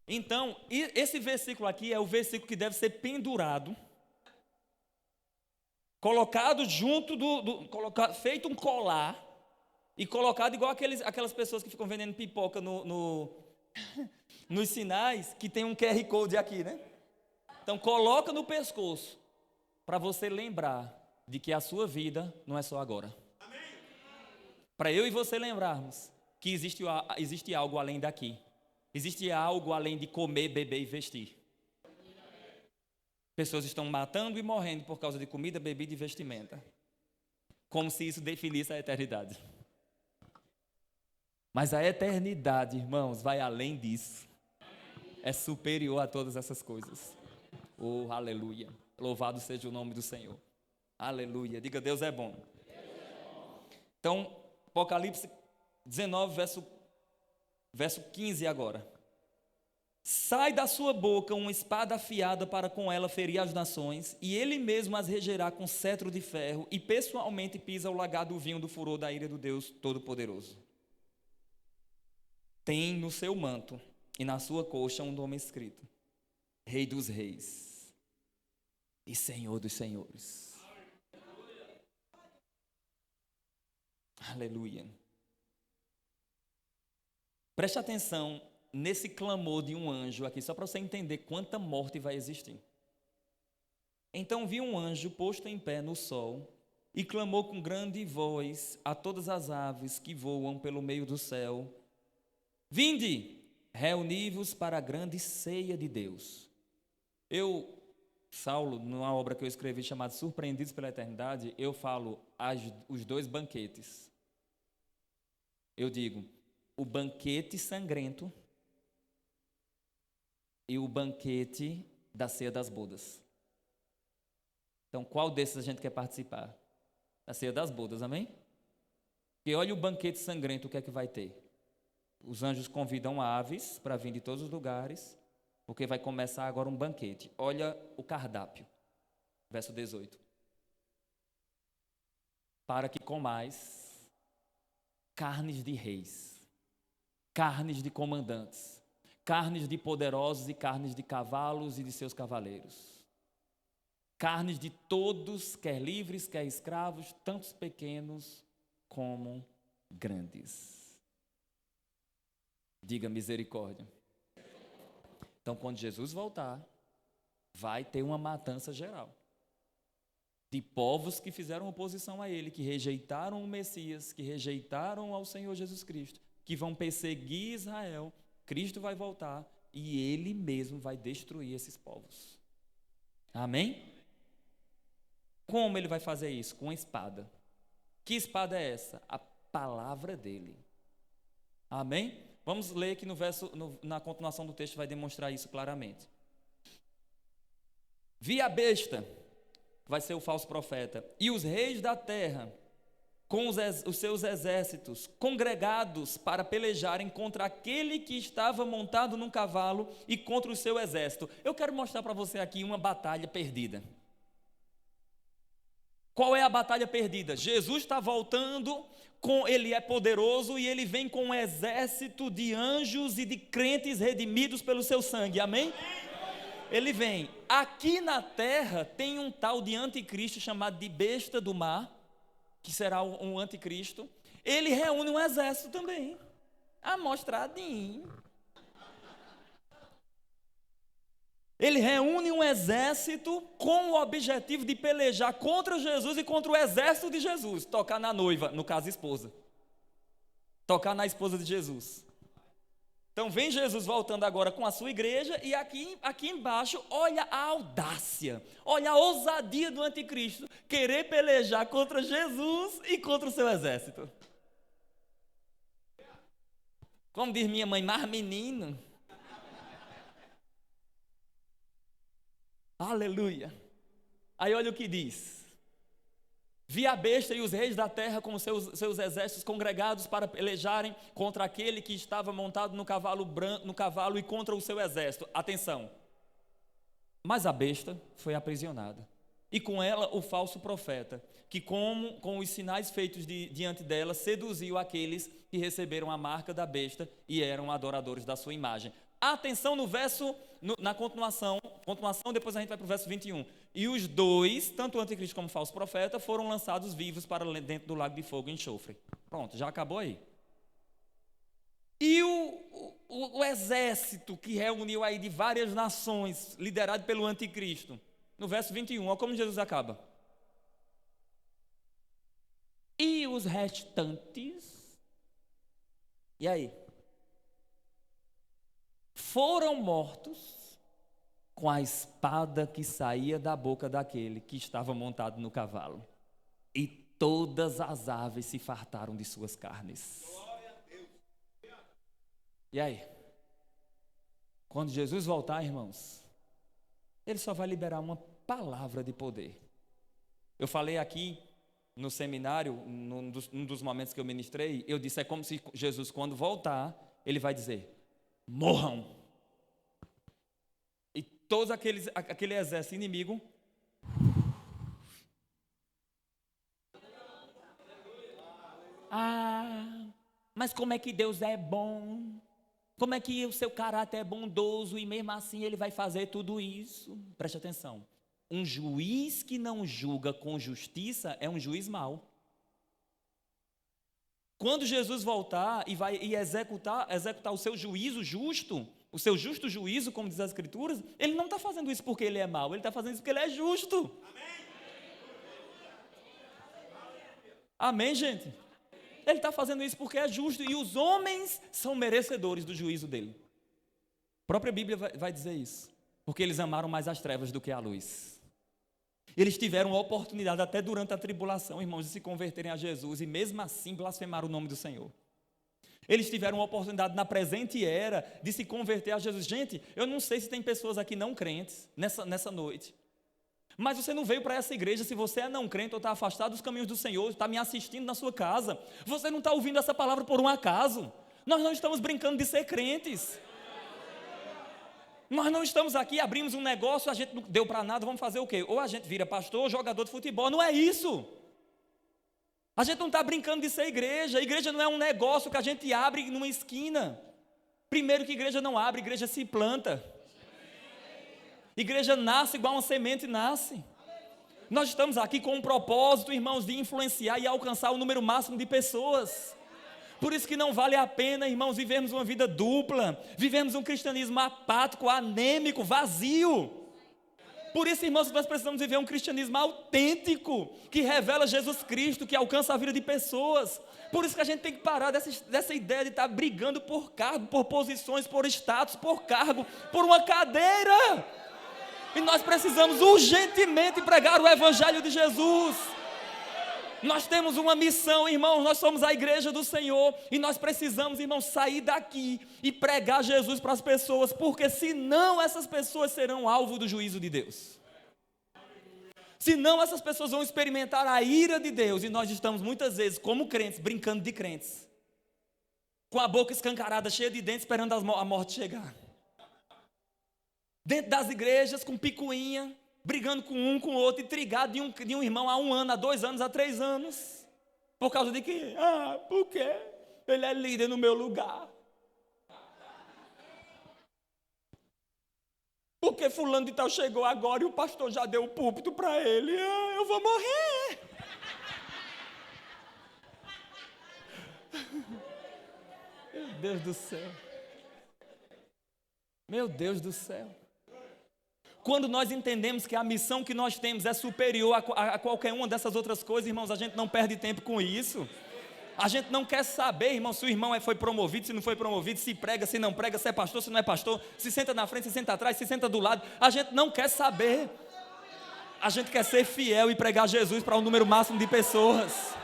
Então, esse versículo aqui é o versículo que deve ser pendurado, colocado junto feito um colar e colocado igual aquelas pessoas que ficam vendendo pipoca nos sinais, que tem um QR Code aqui, né? Então, coloca no pescoço para você lembrar de que a sua vida não é só agora. Para eu e você lembrarmos que existe algo além daqui. Existe algo além de comer, beber e vestir. Pessoas estão matando e morrendo por causa de comida, bebida e vestimenta. Como se isso definisse a eternidade. Mas a eternidade, irmãos, vai além disso. É superior a todas essas coisas. Oh, aleluia. Louvado seja o nome do Senhor. Aleluia. Diga, Deus é bom. Então, Apocalipse 19, verso 15 agora. Sai da sua boca uma espada afiada para com ela ferir as nações, e ele mesmo as regerá com cetro de ferro, e pessoalmente pisa o lagar do vinho do furor da ira do Deus Todo-Poderoso. Tem no seu manto e na sua coxa um nome escrito: Rei dos Reis e Senhor dos Senhores. Aleluia. Preste atenção nesse clamor de um anjo aqui, só para você entender quanta morte vai existir. Então vi um anjo posto em pé no sol e clamou com grande voz a todas as aves que voam pelo meio do céu: Vinde, reuni-vos para a grande ceia de Deus. Saulo, numa obra que eu escrevi chamada Surpreendidos pela Eternidade, eu falo os dois banquetes. Eu digo, o banquete sangrento e o banquete da ceia das bodas. Então, qual desses a gente quer participar? Da ceia das bodas, amém? Porque olha o banquete sangrento, o que é que vai ter? Os anjos convidam aves para vir de todos os lugares, porque vai começar agora um banquete. Olha o cardápio, verso 18. Para que comais carnes de reis, carnes de comandantes, carnes de poderosos e carnes de cavalos e de seus cavaleiros, carnes de todos, quer livres, quer escravos, tantos pequenos como grandes. Diga misericórdia. Então, quando Jesus voltar, vai ter uma matança geral de povos que fizeram oposição a ele, que rejeitaram o Messias, que rejeitaram ao Senhor Jesus Cristo, que vão perseguir Israel. Cristo vai voltar e ele mesmo vai destruir esses povos. Amém? Como ele vai fazer isso? Com a espada. Que espada é essa? A palavra dele. Amém? Vamos ler aqui na continuação do texto, vai demonstrar isso claramente. Vi a besta, vai ser o falso profeta, e os reis da terra, com os seus exércitos, congregados para pelejarem contra aquele que estava montado num cavalo e contra o seu exército. Eu quero mostrar para você aqui uma batalha perdida. Qual é a batalha perdida? Jesus está voltando, ele é poderoso e ele vem com um exército de anjos e de crentes redimidos pelo seu sangue, amém? Ele vem. Aqui na terra tem um tal de anticristo chamado de besta do mar, que será um anticristo. Ele reúne um exército também, amostradinho. Ele reúne um exército com o objetivo de pelejar contra Jesus e contra o exército de Jesus. Tocar na noiva, no caso esposa. Tocar na esposa de Jesus. Então vem Jesus voltando agora com a sua igreja e aqui embaixo, olha a audácia, olha a ousadia do anticristo, querer pelejar contra Jesus e contra o seu exército. Como diz minha mãe, mas menino. Aleluia. Aí olha o que diz: vi a besta e os reis da terra com seus exércitos congregados para pelejarem contra aquele que estava montado no cavalo e contra o seu exército. Atenção. Mas a besta foi aprisionada, e com ela o falso profeta, que com os sinais feitos diante dela, seduziu aqueles que receberam a marca da besta e eram adoradores da sua imagem. Atenção no verso, na continuação, depois a gente vai para o verso 21. E os dois, tanto o anticristo como o falso profeta, foram lançados vivos para dentro do lago de fogo e enxofre. Pronto, já acabou aí. E o exército que reuniu aí de várias nações, liderado pelo anticristo, no verso 21, olha como Jesus acaba. E os restantes, e aí? Foram mortos com a espada que saía da boca daquele que estava montado no cavalo. E todas as aves se fartaram de suas carnes. E aí? Quando Jesus voltar, irmãos, ele só vai liberar uma palavra de poder. Eu falei aqui no seminário, num dos momentos que eu ministrei, eu disse, é como se Jesus, quando voltar, ele vai dizer: morram. E todos aquele exército inimigo mas como é que Deus é bom? Como é que o seu caráter é bondoso e mesmo assim ele vai fazer tudo isso? Preste atenção. Um juiz que não julga com justiça é um juiz mau. Quando Jesus voltar e vai executar o seu juízo justo, o seu justo juízo, como diz as Escrituras, ele não está fazendo isso porque ele é mau, ele está fazendo isso porque ele é justo. Amém, gente? Ele está fazendo isso porque é justo e os homens são merecedores do juízo dele. A própria Bíblia vai dizer isso, porque eles amaram mais as trevas do que a luz. Eles tiveram a oportunidade até durante a tribulação, irmãos, de se converterem a Jesus e mesmo assim blasfemaram o nome do Senhor. Eles tiveram a oportunidade na presente era de se converter a Jesus. Gente, eu não sei se tem pessoas aqui não crentes nessa noite, mas você não veio para essa igreja se você é não crente ou está afastado dos caminhos do Senhor, está me assistindo na sua casa. Você não está ouvindo essa palavra por um acaso. Nós não estamos brincando de ser crentes. Nós não estamos aqui, abrimos um negócio, a gente não deu para nada, vamos fazer o quê? Ou a gente vira pastor ou jogador de futebol. Não é isso. A gente não está brincando de ser igreja. A igreja não é um negócio que a gente abre numa esquina. Primeiro que igreja não abre, igreja se planta. Igreja nasce igual uma semente nasce. Nós estamos aqui com um propósito, irmãos, de influenciar e alcançar o número máximo de pessoas. Por isso que não vale a pena, irmãos, vivermos uma vida dupla, vivemos um cristianismo apático, anêmico, vazio. Por isso, irmãos, nós precisamos viver um cristianismo autêntico, que revela Jesus Cristo, que alcança a vida de pessoas. Por isso que a gente tem que parar dessa ideia de estar brigando por cargo, por posições, por status, por cargo, por uma cadeira. E nós precisamos urgentemente pregar o Evangelho de Jesus. Nós temos uma missão, irmãos, nós somos a igreja do Senhor e nós precisamos, irmãos, sair daqui e pregar Jesus para as pessoas, porque senão essas pessoas serão alvo do juízo de Deus. Senão essas pessoas vão experimentar a ira de Deus e nós estamos muitas vezes, como crentes, brincando de crentes, com a boca escancarada, cheia de dentes, esperando a morte chegar. Dentro das igrejas, com picuinha, brigando com um, com o outro, intrigado de um irmão há 1 ano, há 2 anos, há 3 anos. Por causa de quê? Por quê? Ele é líder no meu lugar. Porque fulano de tal chegou agora e o pastor já deu o púlpito para ele. Eu vou morrer. Meu Deus do céu. Meu Deus do céu. Quando nós entendemos que a missão que nós temos é superior a qualquer uma dessas outras coisas, irmãos, a gente não perde tempo com isso. A gente não quer saber, irmão, se o irmão foi promovido, se não foi promovido, se prega, se não prega, se é pastor, se não é pastor, se senta na frente, se senta atrás, se senta do lado. A gente não quer saber. A gente quer ser fiel e pregar Jesus para um número máximo de pessoas.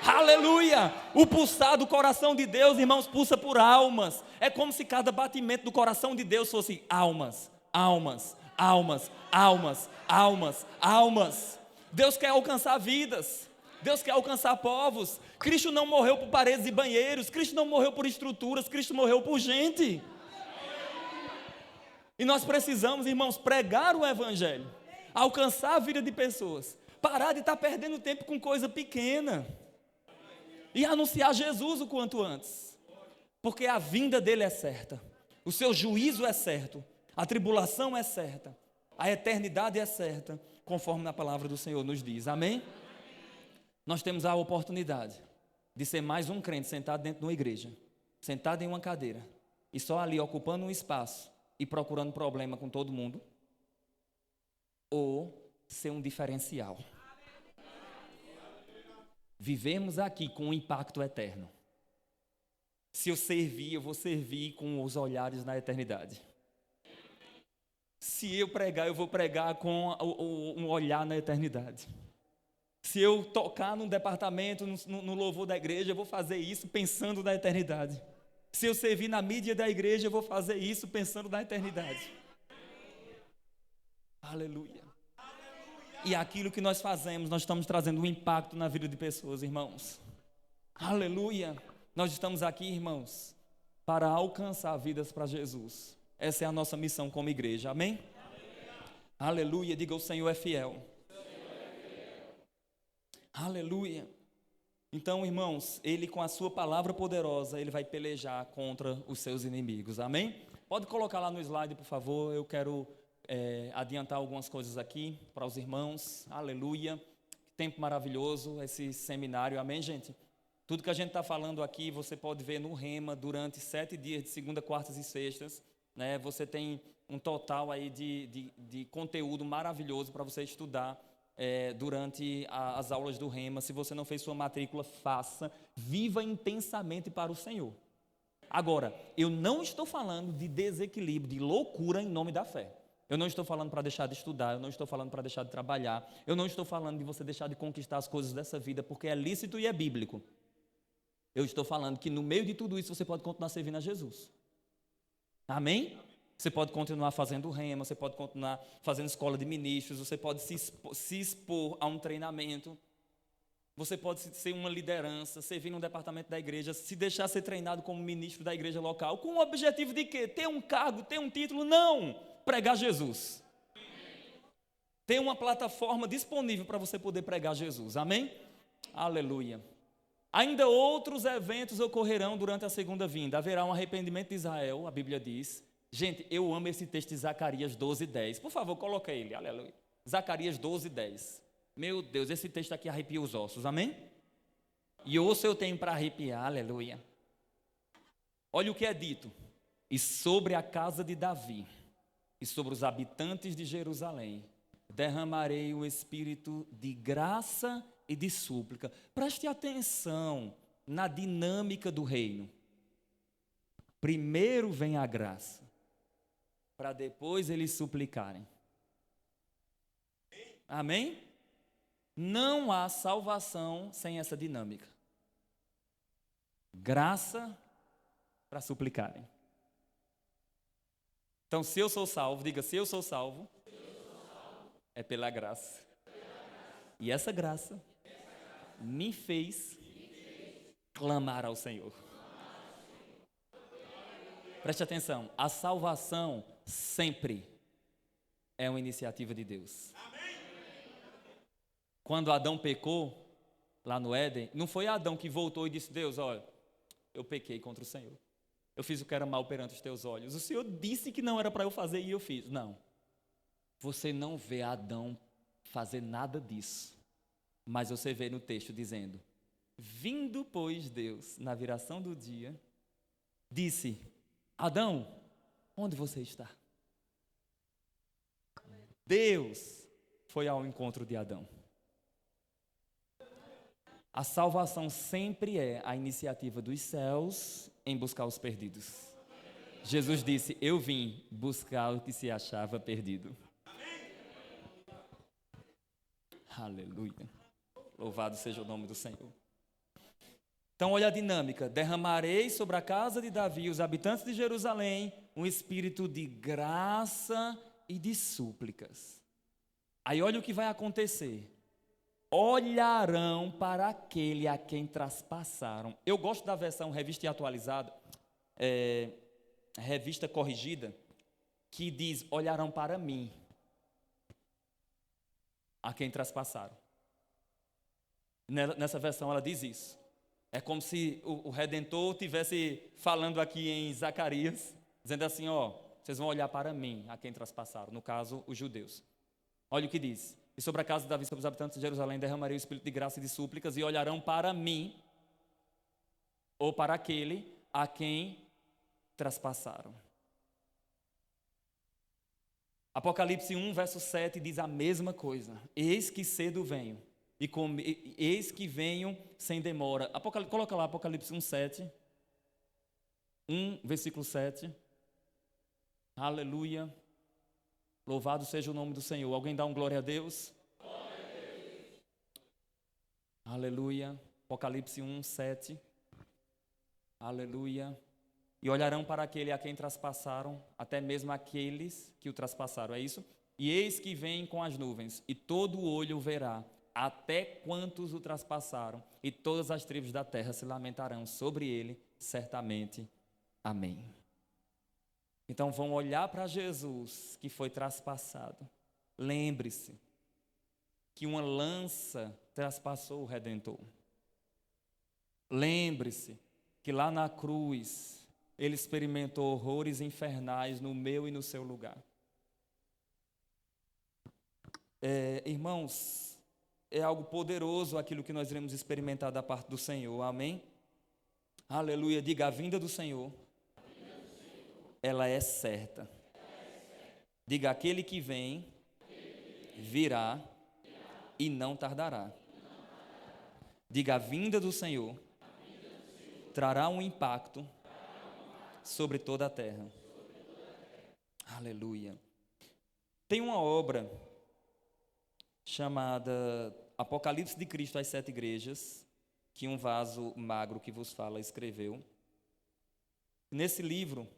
Aleluia! O pulsar do coração de Deus, irmãos, pulsa por almas. É como se cada batimento do coração de Deus fosse almas, almas, almas, almas, almas, almas. Deus quer alcançar vidas. Deus quer alcançar povos. Cristo não morreu por paredes e banheiros. Cristo não morreu por estruturas. Cristo morreu por gente. E nós precisamos, irmãos, pregar o evangelho, alcançar a vida de pessoas, parar de estar perdendo tempo com coisa pequena e anunciar Jesus o quanto antes, porque a vinda dele é certa, o seu juízo é certo, a tribulação é certa, a eternidade é certa, conforme a palavra do Senhor nos diz. Amém? Nós temos a oportunidade de ser mais um crente sentado dentro de uma igreja, sentado em uma cadeira e só ali ocupando um espaço e procurando problema com todo mundo, ou ser um diferencial. Vivemos aqui com um impacto eterno. Se eu servir, eu vou servir com os olhares na eternidade. Se eu pregar, eu vou pregar com um olhar na eternidade. Se eu tocar num departamento, no louvor da igreja, eu vou fazer isso pensando na eternidade. Se eu servir na mídia da igreja, eu vou fazer isso pensando na eternidade. Aleluia. E aquilo que nós fazemos, nós estamos trazendo um impacto na vida de pessoas, irmãos. Aleluia. Nós estamos aqui, irmãos, para alcançar vidas para Jesus. Essa é a nossa missão como igreja, amém? Aleluia. Diga: o Senhor é fiel. Aleluia. Então, irmãos, Ele com a sua palavra poderosa, Ele vai pelejar contra os seus inimigos, amém? Pode colocar lá no slide, por favor. Eu quero adiantar algumas coisas aqui para os irmãos. Aleluia. Tempo maravilhoso esse seminário, amém, gente? Tudo que a gente está falando aqui, você pode ver no Rema durante 7 dias, de segunda, quartas e sextas, né? Você tem um total aí de conteúdo maravilhoso para você estudar durante as aulas do Rema. Se você não fez sua matrícula, faça. Viva intensamente para o Senhor. Agora, eu não estou falando de desequilíbrio, de loucura em nome da fé. Eu não estou falando para deixar de estudar, eu não estou falando para deixar de trabalhar, eu não estou falando de você deixar de conquistar as coisas dessa vida, porque é lícito e é bíblico. Eu estou falando que no meio de tudo isso você pode continuar servindo a Jesus. Amém? Você pode continuar fazendo rema, você pode continuar fazendo escola de ministros, você pode se expor a um treinamento, você pode ser uma liderança, servir num departamento da igreja, se deixar ser treinado como ministro da igreja local, com o objetivo de quê? Ter um cargo, ter um título? Não! Pregar Jesus. Tem uma plataforma disponível para você poder pregar Jesus, amém? Aleluia. Ainda outros eventos ocorrerão durante a segunda vinda. Haverá um arrependimento de Israel, a Bíblia diz. Gente, eu amo esse texto de Zacarias 12:10. Por favor, coloca ele, aleluia. Zacarias 12:10. Meu Deus, esse texto aqui arrepia os ossos, amém? E osso eu tenho para arrepiar, aleluia. Olha o que é dito. E sobre a casa de Davi, e sobre os habitantes de Jerusalém, derramarei o espírito de graça e de súplica. Preste atenção na dinâmica do reino. Primeiro vem a graça, para depois eles suplicarem. Amém? Não há salvação sem essa dinâmica. Graça para suplicarem. Então, se eu sou salvo, diga: se eu sou salvo, é pela graça. E essa graça me fez clamar ao Senhor. Preste atenção, a salvação sempre é uma iniciativa de Deus. Quando Adão pecou, lá no Éden, não foi Adão que voltou e disse: Deus, olha, eu pequei contra o Senhor. Eu fiz o que era mal perante os teus olhos. O Senhor disse que não era para eu fazer e eu fiz. Não. Você não vê Adão fazer nada disso. Mas você vê no texto dizendo: vindo, pois, Deus, na viração do dia, disse: Adão, onde você está? Deus foi ao encontro de Adão. A salvação sempre é a iniciativa dos céus em buscar os perdidos. Jesus disse: eu vim buscar o que se achava perdido. Aleluia. Louvado seja o nome do Senhor. Então, olha a dinâmica: derramarei sobre a casa de Davi e os habitantes de Jerusalém um espírito de graça e de súplicas. Aí olha o que vai acontecer: olharão para aquele a quem traspassaram. Eu gosto da versão revista e atualizada, revista corrigida, que diz: olharão para mim a quem traspassaram. Nessa versão ela diz isso. É como se o Redentor estivesse falando aqui em Zacarias, dizendo assim: ó, vocês vão olhar para mim a quem traspassaram, no caso, os judeus. Olha o que diz: e sobre a casa de Davi, sobre os habitantes de Jerusalém, derramarei o espírito de graça e de súplicas, e olharão para mim, ou para aquele a quem traspassaram. Apocalipse 1, verso 7 diz a mesma coisa: eis que cedo venho, eis que venho sem demora. Coloca lá Apocalipse 1, 7. 1, versículo 7. Aleluia. Louvado seja o nome do Senhor. Alguém dá um glória a Deus? Glória a Deus. Aleluia. Apocalipse 1, 7. Aleluia. E olharão para aquele a quem traspassaram, até mesmo aqueles que o traspassaram. É isso? E eis que vem com as nuvens, e todo olho o verá, até quantos o traspassaram, e todas as tribos da terra se lamentarão sobre ele, certamente. Amém. Então vão olhar para Jesus que foi traspassado. Lembre-se que uma lança traspassou o Redentor. Lembre-se que lá na cruz ele experimentou horrores infernais no meu e no seu lugar. Irmãos, é algo poderoso aquilo que nós iremos experimentar da parte do Senhor. Amém? Aleluia. Diga: a vinda do Senhor, ela é certa. Diga: aquele que vem, virá e não tardará. Diga: a vinda do Senhor trará um impacto sobre toda a terra. Aleluia. Tem uma obra chamada Apocalipse de Cristo às 7 igrejas, que um vaso magro que vos fala escreveu. Nesse livro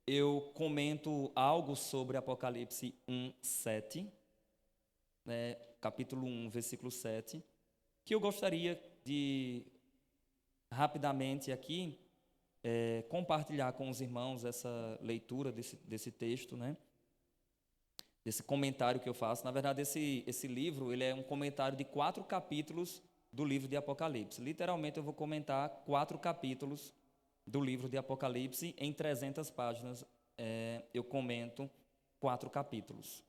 eu comento algo sobre Apocalipse 1, 7, né, capítulo 1, versículo 7, que eu gostaria de rapidamente aqui compartilhar com os irmãos essa leitura desse texto, né? Desse comentário que eu faço. Na verdade, esse livro ele é um comentário de 4 capítulos do livro de Apocalipse. Literalmente, eu vou comentar 4 capítulos do livro de Apocalipse em 300 páginas. Eu comento 4 capítulos.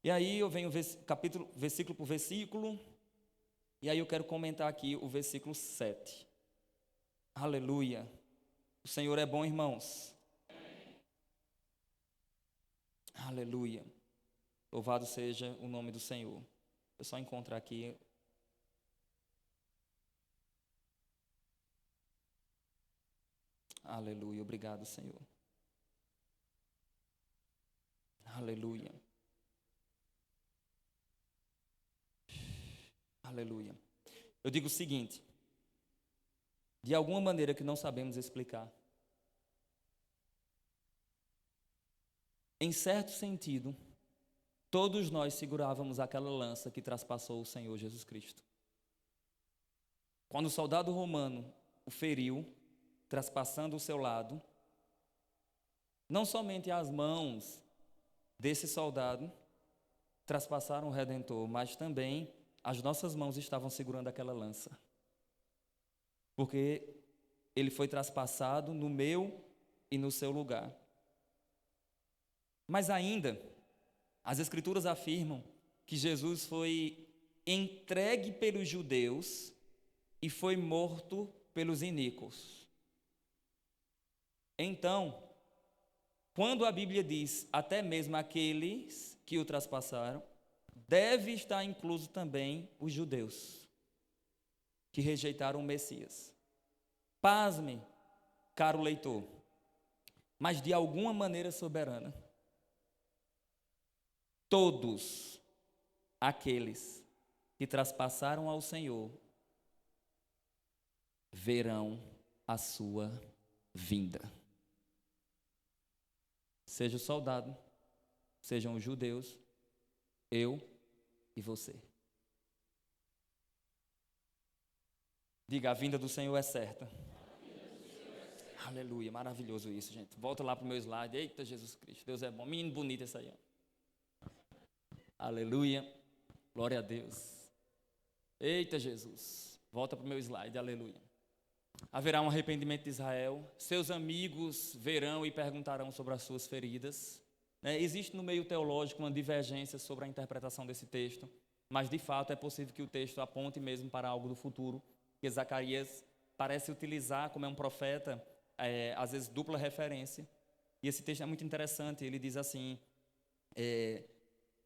E aí eu venho versículo por versículo, e aí eu quero comentar aqui o versículo 7. Aleluia. O Senhor é bom, irmãos. Aleluia. Louvado seja o nome do Senhor. Eu só encontrar aqui. Aleluia. Obrigado, Senhor. Aleluia. Aleluia. Eu digo o seguinte: de alguma maneira que não sabemos explicar, em certo sentido, todos nós segurávamos aquela lança que traspassou o Senhor Jesus Cristo. Quando o soldado romano o feriu, traspassando o seu lado, não somente as mãos desse soldado traspassaram o Redentor, mas também as nossas mãos estavam segurando aquela lança. Porque ele foi traspassado no meu e no seu lugar. Mas ainda, as Escrituras afirmam que Jesus foi entregue pelos judeus e foi morto pelos iníquos. Então, quando a Bíblia diz até mesmo aqueles que o traspassaram, deve estar incluso também os judeus que rejeitaram o Messias. Pasme, caro leitor, mas de alguma maneira soberana, todos aqueles que traspassaram ao Senhor verão a sua vinda. Seja o soldado, sejam os judeus, eu e você. Diga, a vinda do Senhor é certa. Aleluia, maravilhoso isso, gente. Volta lá para o meu slide. Eita, Jesus Cristo, Deus é bom. Menino bonito esse aí. Ó. Aleluia, glória a Deus. Eita, Jesus. Volta para o meu slide, aleluia. Haverá um arrependimento de Israel. Seus amigos verão e perguntarão sobre as suas feridas. Existe no meio teológico uma divergência sobre a interpretação desse texto, mas de fato é possível que o texto aponte mesmo para algo do futuro, que Zacarias parece utilizar como é um profeta, às vezes dupla referência. E esse texto é muito interessante. Ele diz assim,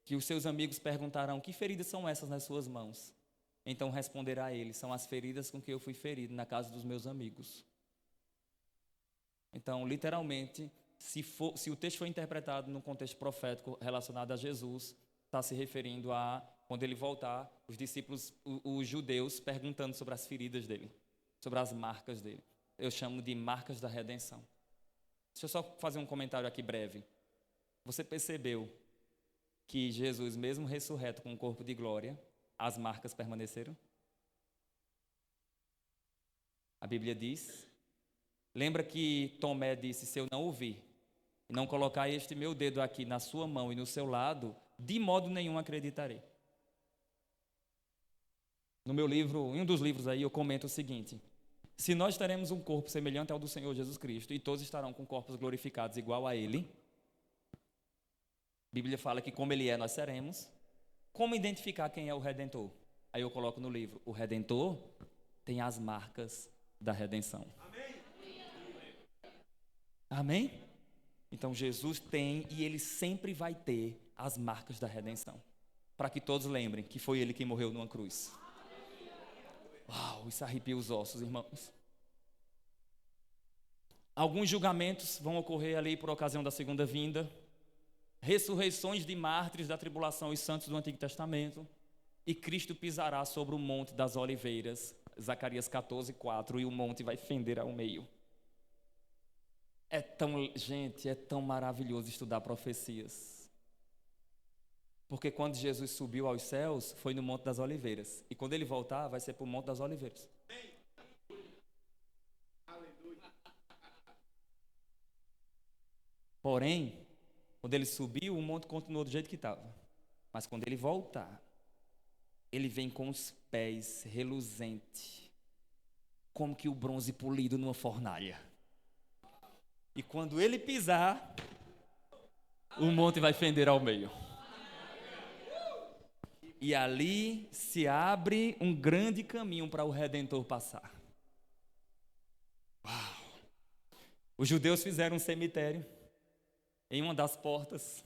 que os seus amigos perguntarão: que feridas são essas nas suas mãos? Então responderá ele: são as feridas com que eu fui ferido na casa dos meus amigos. Então, literalmente, se o texto for interpretado no contexto profético relacionado a Jesus, está se referindo a, quando ele voltar, os discípulos, os judeus, perguntando sobre as feridas dele, sobre as marcas dele. Eu chamo de marcas da redenção. Deixa eu só fazer um comentário aqui breve. Você percebeu que Jesus, mesmo ressurreto com um corpo de glória, as marcas permaneceram? A Bíblia diz, lembra que Tomé disse: se eu não ouvir, e não colocar este meu dedo aqui na sua mão e no seu lado, de modo nenhum acreditarei. No meu livro, em um dos livros aí, eu comento o seguinte: se nós teremos um corpo semelhante ao do Senhor Jesus Cristo, e todos estarão com corpos glorificados igual a Ele, a Bíblia fala que como Ele é, nós seremos. Como identificar quem é o Redentor? Aí eu coloco no livro: o Redentor tem as marcas da redenção. Amém? Amém? Então Jesus tem, e Ele sempre vai ter as marcas da redenção, para que todos lembrem que foi Ele quem morreu numa cruz. Uau, isso arrepia os ossos, irmãos. Alguns julgamentos vão ocorrer ali por ocasião da segunda vinda. Ressurreições de mártires da tribulação e santos do Antigo Testamento. E Cristo pisará sobre o Monte das Oliveiras, Zacarias 14:4, e o monte vai fender ao meio. Gente, é tão maravilhoso estudar profecias. Porque quando Jesus subiu aos céus, foi no Monte das Oliveiras. E quando Ele voltar, vai ser para o Monte das Oliveiras. Porém, quando Ele subiu, o monte continuou do jeito que estava. Mas quando Ele voltar, Ele vem com os pés reluzentes, como que o bronze polido numa fornalha. E quando Ele pisar, o monte vai fender ao meio. E ali se abre um grande caminho para o Redentor passar. Uau! Os judeus fizeram um cemitério em uma das portas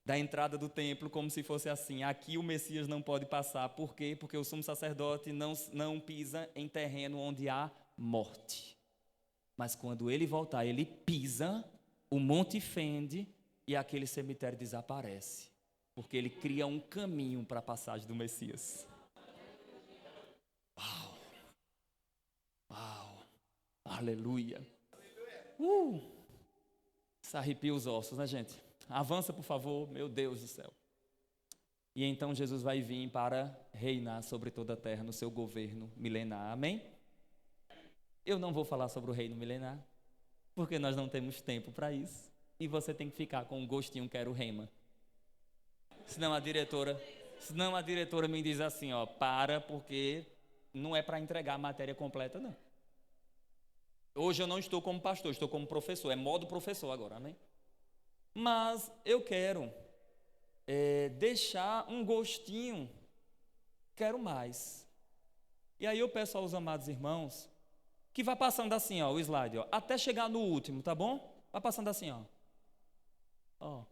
da entrada do templo, como se fosse assim: aqui o Messias não pode passar. Por quê? Porque o sumo sacerdote não pisa em terreno onde há morte. Mas quando ele voltar, ele pisa, o monte fende e aquele cemitério desaparece. Porque ele cria um caminho para a passagem do Messias. Uau! Uau! Aleluia! Isso arrepia os ossos, né, gente? Avança, por favor, meu Deus do céu. E então Jesus vai vir para reinar sobre toda a terra no seu governo milenar. Amém? Eu não vou falar sobre o reino milenar, porque nós não temos tempo para isso. e você tem que ficar com um gostinho, quero rema. Senão a diretora me diz assim, ó, para, porque não é para entregar a matéria completa, não. Hoje eu não estou como pastor, estou como professor, é modo professor agora, amém? Mas eu quero deixar um gostinho, quero mais. E aí eu peço aos amados irmãos que vá passando assim, ó, o slide, ó, até chegar no último, tá bom? Vai passando assim, ó. Ó.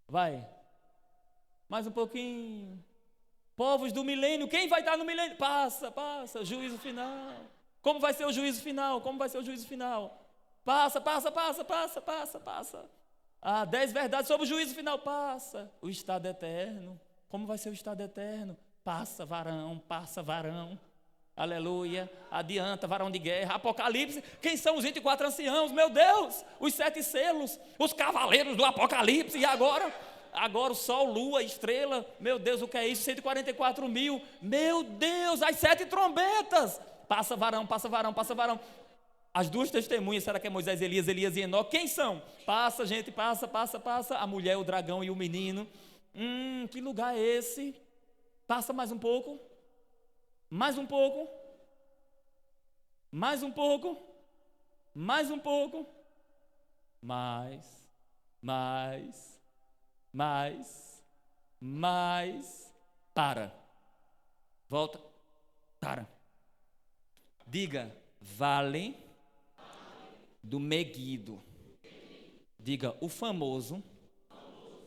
Vai. Mais um pouquinho. Povos do milênio, quem vai estar no milênio? Passa, juízo final. Como vai ser o juízo final? Passa. 10 verdades sobre o juízo final, passa. O estado eterno. Como vai ser o estado eterno? Passa, varão. Aleluia. Adianta, varão de guerra. Apocalipse. Quem são os 24 anciãos? Meu Deus. Os 7 selos. Os cavaleiros do Apocalipse. E agora? Agora o sol, lua, estrela. Meu Deus, o que é isso? 144 mil. Meu Deus, as 7 trombetas. Passa, varão. As 2 testemunhas, será que é Moisés, Elias e Enoque? Quem são? Passa, gente, passa. A mulher, o dragão e o menino. Que lugar é esse? Passa mais um pouco. Mais um pouco. Mais. Para. Volta. Para. Diga, vale do Meguido. Diga, o famoso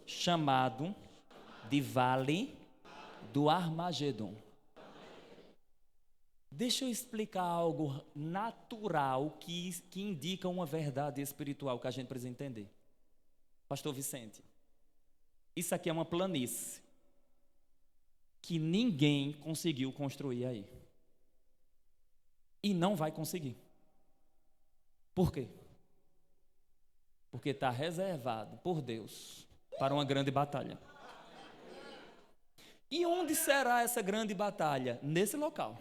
chamado de vale do Armagedon. Deixa eu explicar algo natural que indica uma verdade espiritual que a gente precisa entender. Pastor Vicente, isso aqui é uma planície que ninguém conseguiu construir aí. E não vai conseguir. Por quê? Porque está reservado por Deus para uma grande batalha. E onde será essa grande batalha? Nesse local.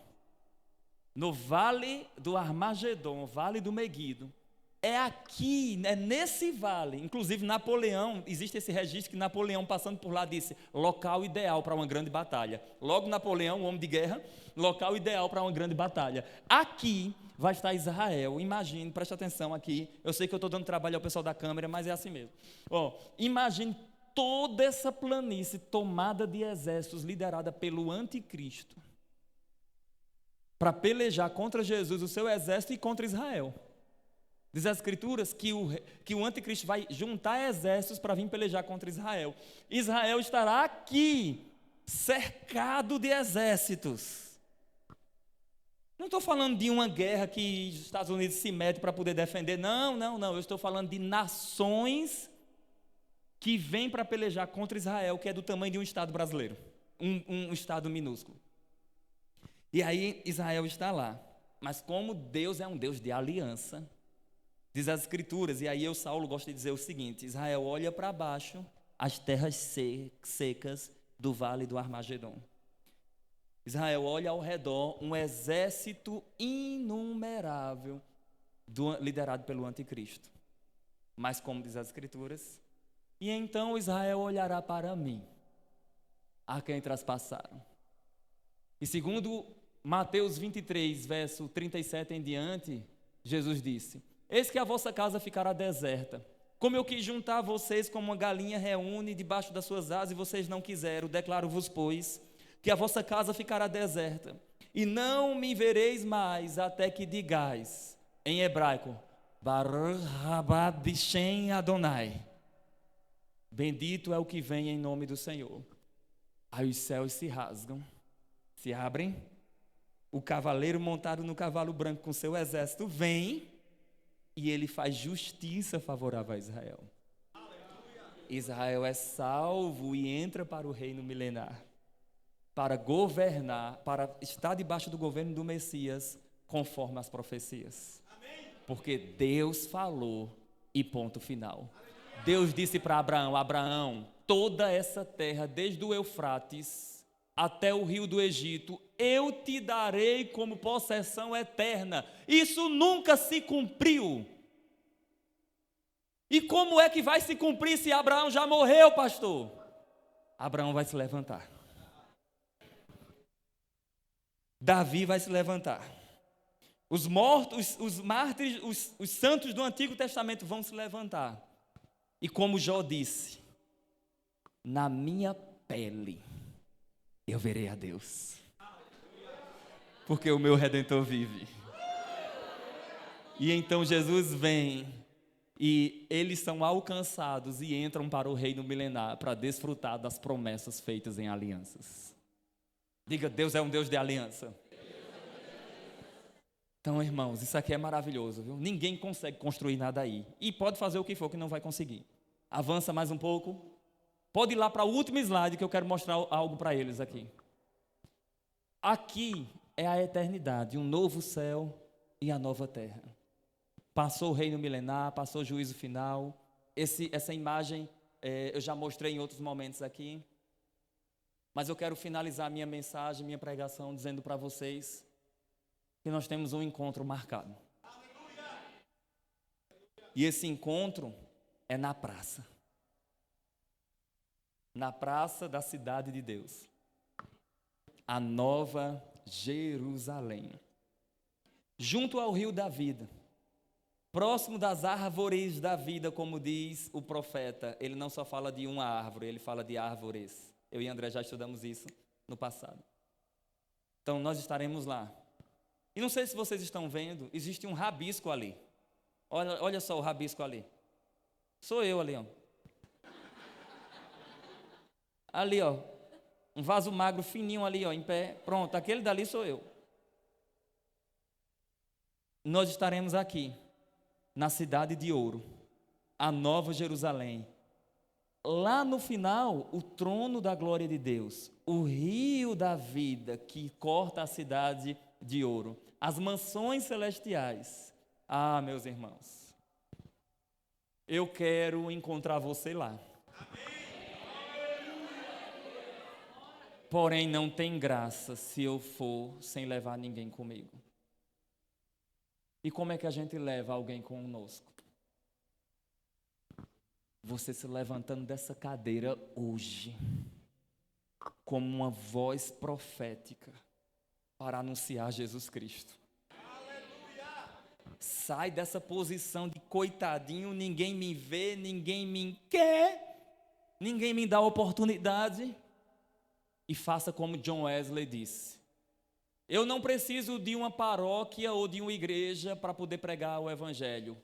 No Vale do Armagedon, Vale do Meguido. É aqui, é nesse vale. Inclusive Napoleão, existe esse registro que Napoleão passando por lá disse, local ideal para uma grande batalha. Logo Napoleão, um homem de guerra, local ideal para uma grande batalha. Aqui vai estar Israel, imagine, preste atenção aqui, eu sei que eu estou dando trabalho ao pessoal da câmera, mas é assim mesmo. Imagine toda essa planície tomada de exércitos liderada pelo anticristo para pelejar contra Jesus, o seu exército, e contra Israel. Diz as Escrituras que o anticristo vai juntar exércitos para vir pelejar contra Israel. Israel estará aqui, cercado de exércitos. Não estou falando de uma guerra que os Estados Unidos se metem para poder defender. Não. Eu estou falando de nações que vêm para pelejar contra Israel, que é do tamanho de um estado brasileiro. Um estado minúsculo. E aí Israel está lá. Mas como Deus é um Deus de aliança, diz as Escrituras, e aí Saulo gosta de dizer o seguinte, Israel olha para baixo as terras secas do Vale do Armagedon. Israel olha ao redor um exército inumerável liderado pelo anticristo. Mas como diz as Escrituras, e então Israel olhará para mim, a quem traspassaram. E segundo Mateus 23, verso 37 em diante, Jesus disse, eis que a vossa casa ficará deserta. Como eu quis juntar vocês como uma galinha reúne debaixo das suas asas e vocês não quiseram, declaro-vos, pois, que a vossa casa ficará deserta. E não me vereis mais até que digais, em hebraico, Baruch haba Shem Adonai. Bendito é o que vem em nome do Senhor. Aí os céus se rasgam, se abrem. O cavaleiro montado no cavalo branco com seu exército vem e ele faz justiça favorável a Israel. Israel é salvo e entra para o reino milenar, para governar, para estar debaixo do governo do Messias, conforme as profecias. Porque Deus falou e ponto final. Deus disse para Abraão, Abraão, toda essa terra, desde o Eufrates até o rio do Egito, eu te darei como possessão eterna. Isso nunca se cumpriu. E como é que vai se cumprir se Abraão já morreu, pastor? Abraão vai se levantar. Davi vai se levantar. Os mortos, os mártires, os santos do Antigo Testamento vão se levantar. E como Jó disse, na minha pele eu verei a Deus. Porque o meu Redentor vive. E então Jesus vem e eles são alcançados e entram para o reino milenar para desfrutar das promessas feitas em alianças. Diga, Deus é um Deus de aliança. Então, irmãos, isso aqui é maravilhoso, viu? Ninguém consegue construir nada aí. E pode fazer o que for que não vai conseguir. Avança mais um pouco. Pode ir lá para o último slide que eu quero mostrar algo para eles aqui. Aqui é a eternidade, um novo céu e a nova terra. Passou o reino milenar, passou o juízo final. Essa imagem eu já mostrei em outros momentos aqui. Mas eu quero finalizar minha mensagem, minha pregação, dizendo para vocês que nós temos um encontro marcado. E esse encontro é na praça. Na praça da cidade de Deus. A Nova Jerusalém. Junto ao rio da vida. Próximo das árvores da vida, como diz o profeta. Ele não só fala de uma árvore, ele fala de árvores. Eu e André já estudamos isso no passado. Então nós estaremos lá. E não sei se vocês estão vendo, existe um rabisco ali. Olha só o rabisco ali. Sou eu ali, ó. Ali, ó. Um vaso magro fininho ali, ó, em pé. Pronto, aquele dali sou eu. Nós estaremos aqui, na cidade de ouro, a Nova Jerusalém. Lá no final, o trono da glória de Deus, o rio da vida que corta a cidade de ouro, as mansões celestiais. Ah, meus irmãos, eu quero encontrar você lá. Porém, não tem graça se eu for sem levar ninguém comigo. E como é que a gente leva alguém conosco? Você se levantando dessa cadeira hoje, como uma voz profética, para anunciar Jesus Cristo. Sai dessa posição de coitadinho, ninguém me vê, ninguém me quer, ninguém me dá oportunidade. E faça como John Wesley disse. Eu não preciso de uma paróquia ou de uma igreja para poder pregar o evangelho,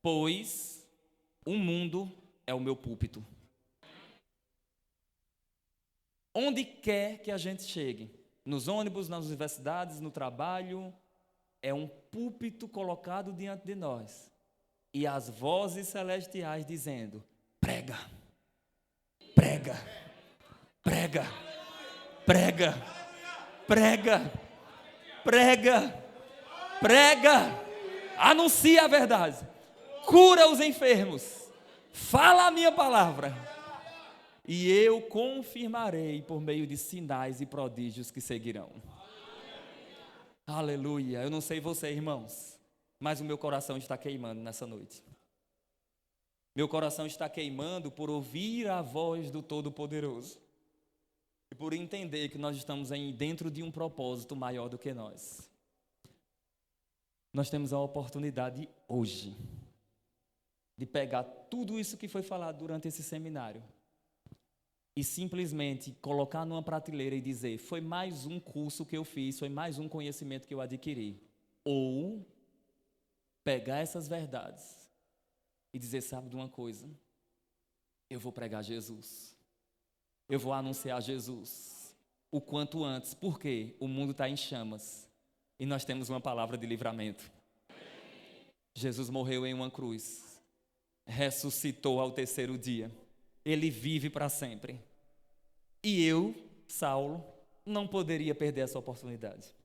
pois o mundo é o meu púlpito. Onde quer que a gente chegue, nos ônibus, nas universidades, no trabalho, é um púlpito colocado diante de nós. E as vozes celestiais dizendo, prega, prega, prega, prega, prega, prega, prega, anuncia a verdade, cura os enfermos, fala a minha palavra, e eu confirmarei por meio de sinais e prodígios que seguirão. Aleluia. Eu não sei você, irmãos, mas o meu coração está queimando nessa noite. Meu coração está queimando por ouvir a voz do Todo-Poderoso e por entender que nós estamos dentro de um propósito maior do que nós. Nós temos a oportunidade hoje de pegar tudo isso que foi falado durante esse seminário e simplesmente colocar numa prateleira e dizer, foi mais um curso que eu fiz, foi mais um conhecimento que eu adquiri. Ou pegar essas verdades e dizer, sabe de uma coisa? Eu vou pregar Jesus. Eu vou anunciar Jesus o quanto antes. Por quê? O mundo está em chamas e nós temos uma palavra de livramento. Jesus morreu em uma cruz, ressuscitou ao terceiro dia. Ele vive para sempre. E eu, Saulo, não poderia perder essa oportunidade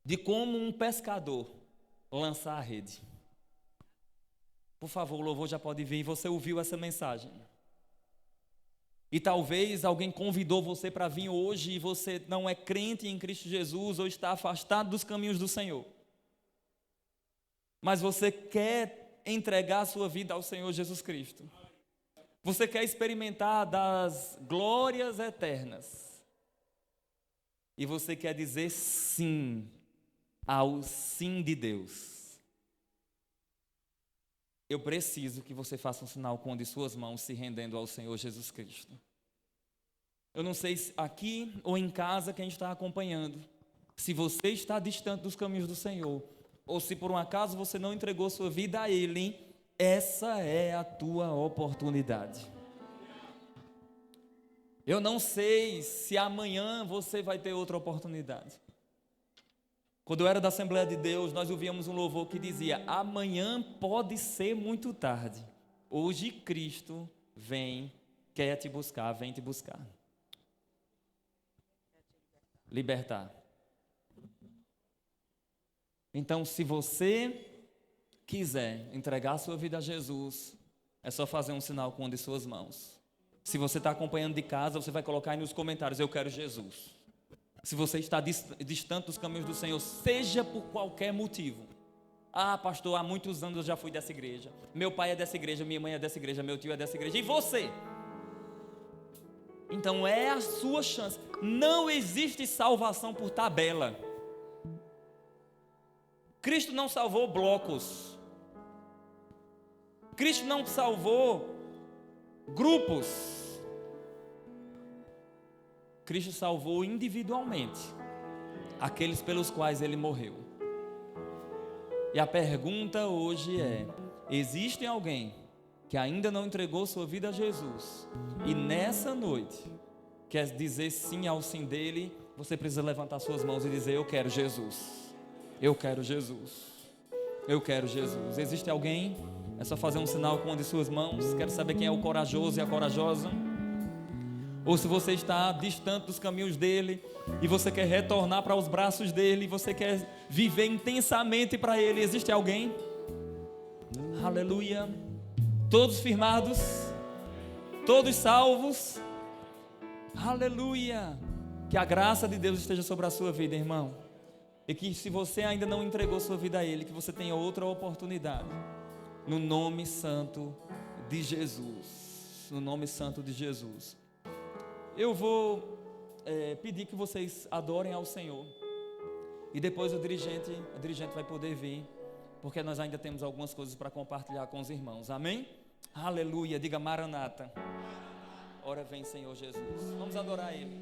de, como um pescador, lançar a rede. Por favor, o louvor já pode vir. Você ouviu essa mensagem. E talvez alguém convidou você para vir hoje e você não é crente em Cristo Jesus ou está afastado dos caminhos do Senhor. Mas você quer entregar a sua vida ao Senhor Jesus Cristo? Você quer experimentar das glórias eternas? E você quer dizer sim ao sim de Deus? Eu preciso que você faça um sinal com uma de suas mãos se rendendo ao Senhor Jesus Cristo. Eu não sei se aqui ou em casa quem está acompanhando, se você está distante dos caminhos do Senhor, ou se por um acaso você não entregou sua vida a Ele, essa é a tua oportunidade. Eu não sei se amanhã você vai ter outra oportunidade. Quando eu era da Assembleia de Deus, nós ouvíamos um louvor que dizia: amanhã pode ser muito tarde. Hoje Cristo vem, quer te buscar, vem te buscar. Libertar. Então, se você quiser entregar a sua vida a Jesus, é só fazer um sinal com uma de suas mãos. Se você está acompanhando de casa, você vai colocar aí nos comentários: eu quero Jesus. Se você está distante dos caminhos do Senhor, seja por qualquer motivo. Ah, pastor, há muitos anos eu já fui dessa igreja. Meu pai é dessa igreja, minha mãe é dessa igreja, meu tio é dessa igreja. E você? Então é a sua chance. Não existe salvação por tabela. Cristo não salvou blocos. Cristo não salvou grupos. Cristo salvou individualmente aqueles pelos quais Ele morreu. E a pergunta hoje é: existe alguém que ainda não entregou sua vida a Jesus e nessa noite quer dizer sim ao sim dele? Você precisa levantar suas mãos e dizer: eu quero Jesus, eu quero Jesus, eu quero Jesus. Existe alguém? É só fazer um sinal com uma de suas mãos. Quero saber quem é o corajoso e a corajosa. Ou se você está distante dos caminhos dele e você quer retornar para os braços dele, você quer viver intensamente para ele. Existe alguém? Aleluia. Todos firmados, todos salvos. Aleluia. Que a graça de Deus esteja sobre a sua vida, irmão. E que se você ainda não entregou sua vida a Ele, que você tenha outra oportunidade. No nome santo de Jesus. No nome santo de Jesus. Eu vou pedir que vocês adorem ao Senhor. E depois a dirigente vai poder vir, porque nós ainda temos algumas coisas para compartilhar com os irmãos. Amém? Aleluia. Diga Maranata. Ora vem, Senhor Jesus. Vamos adorar Ele.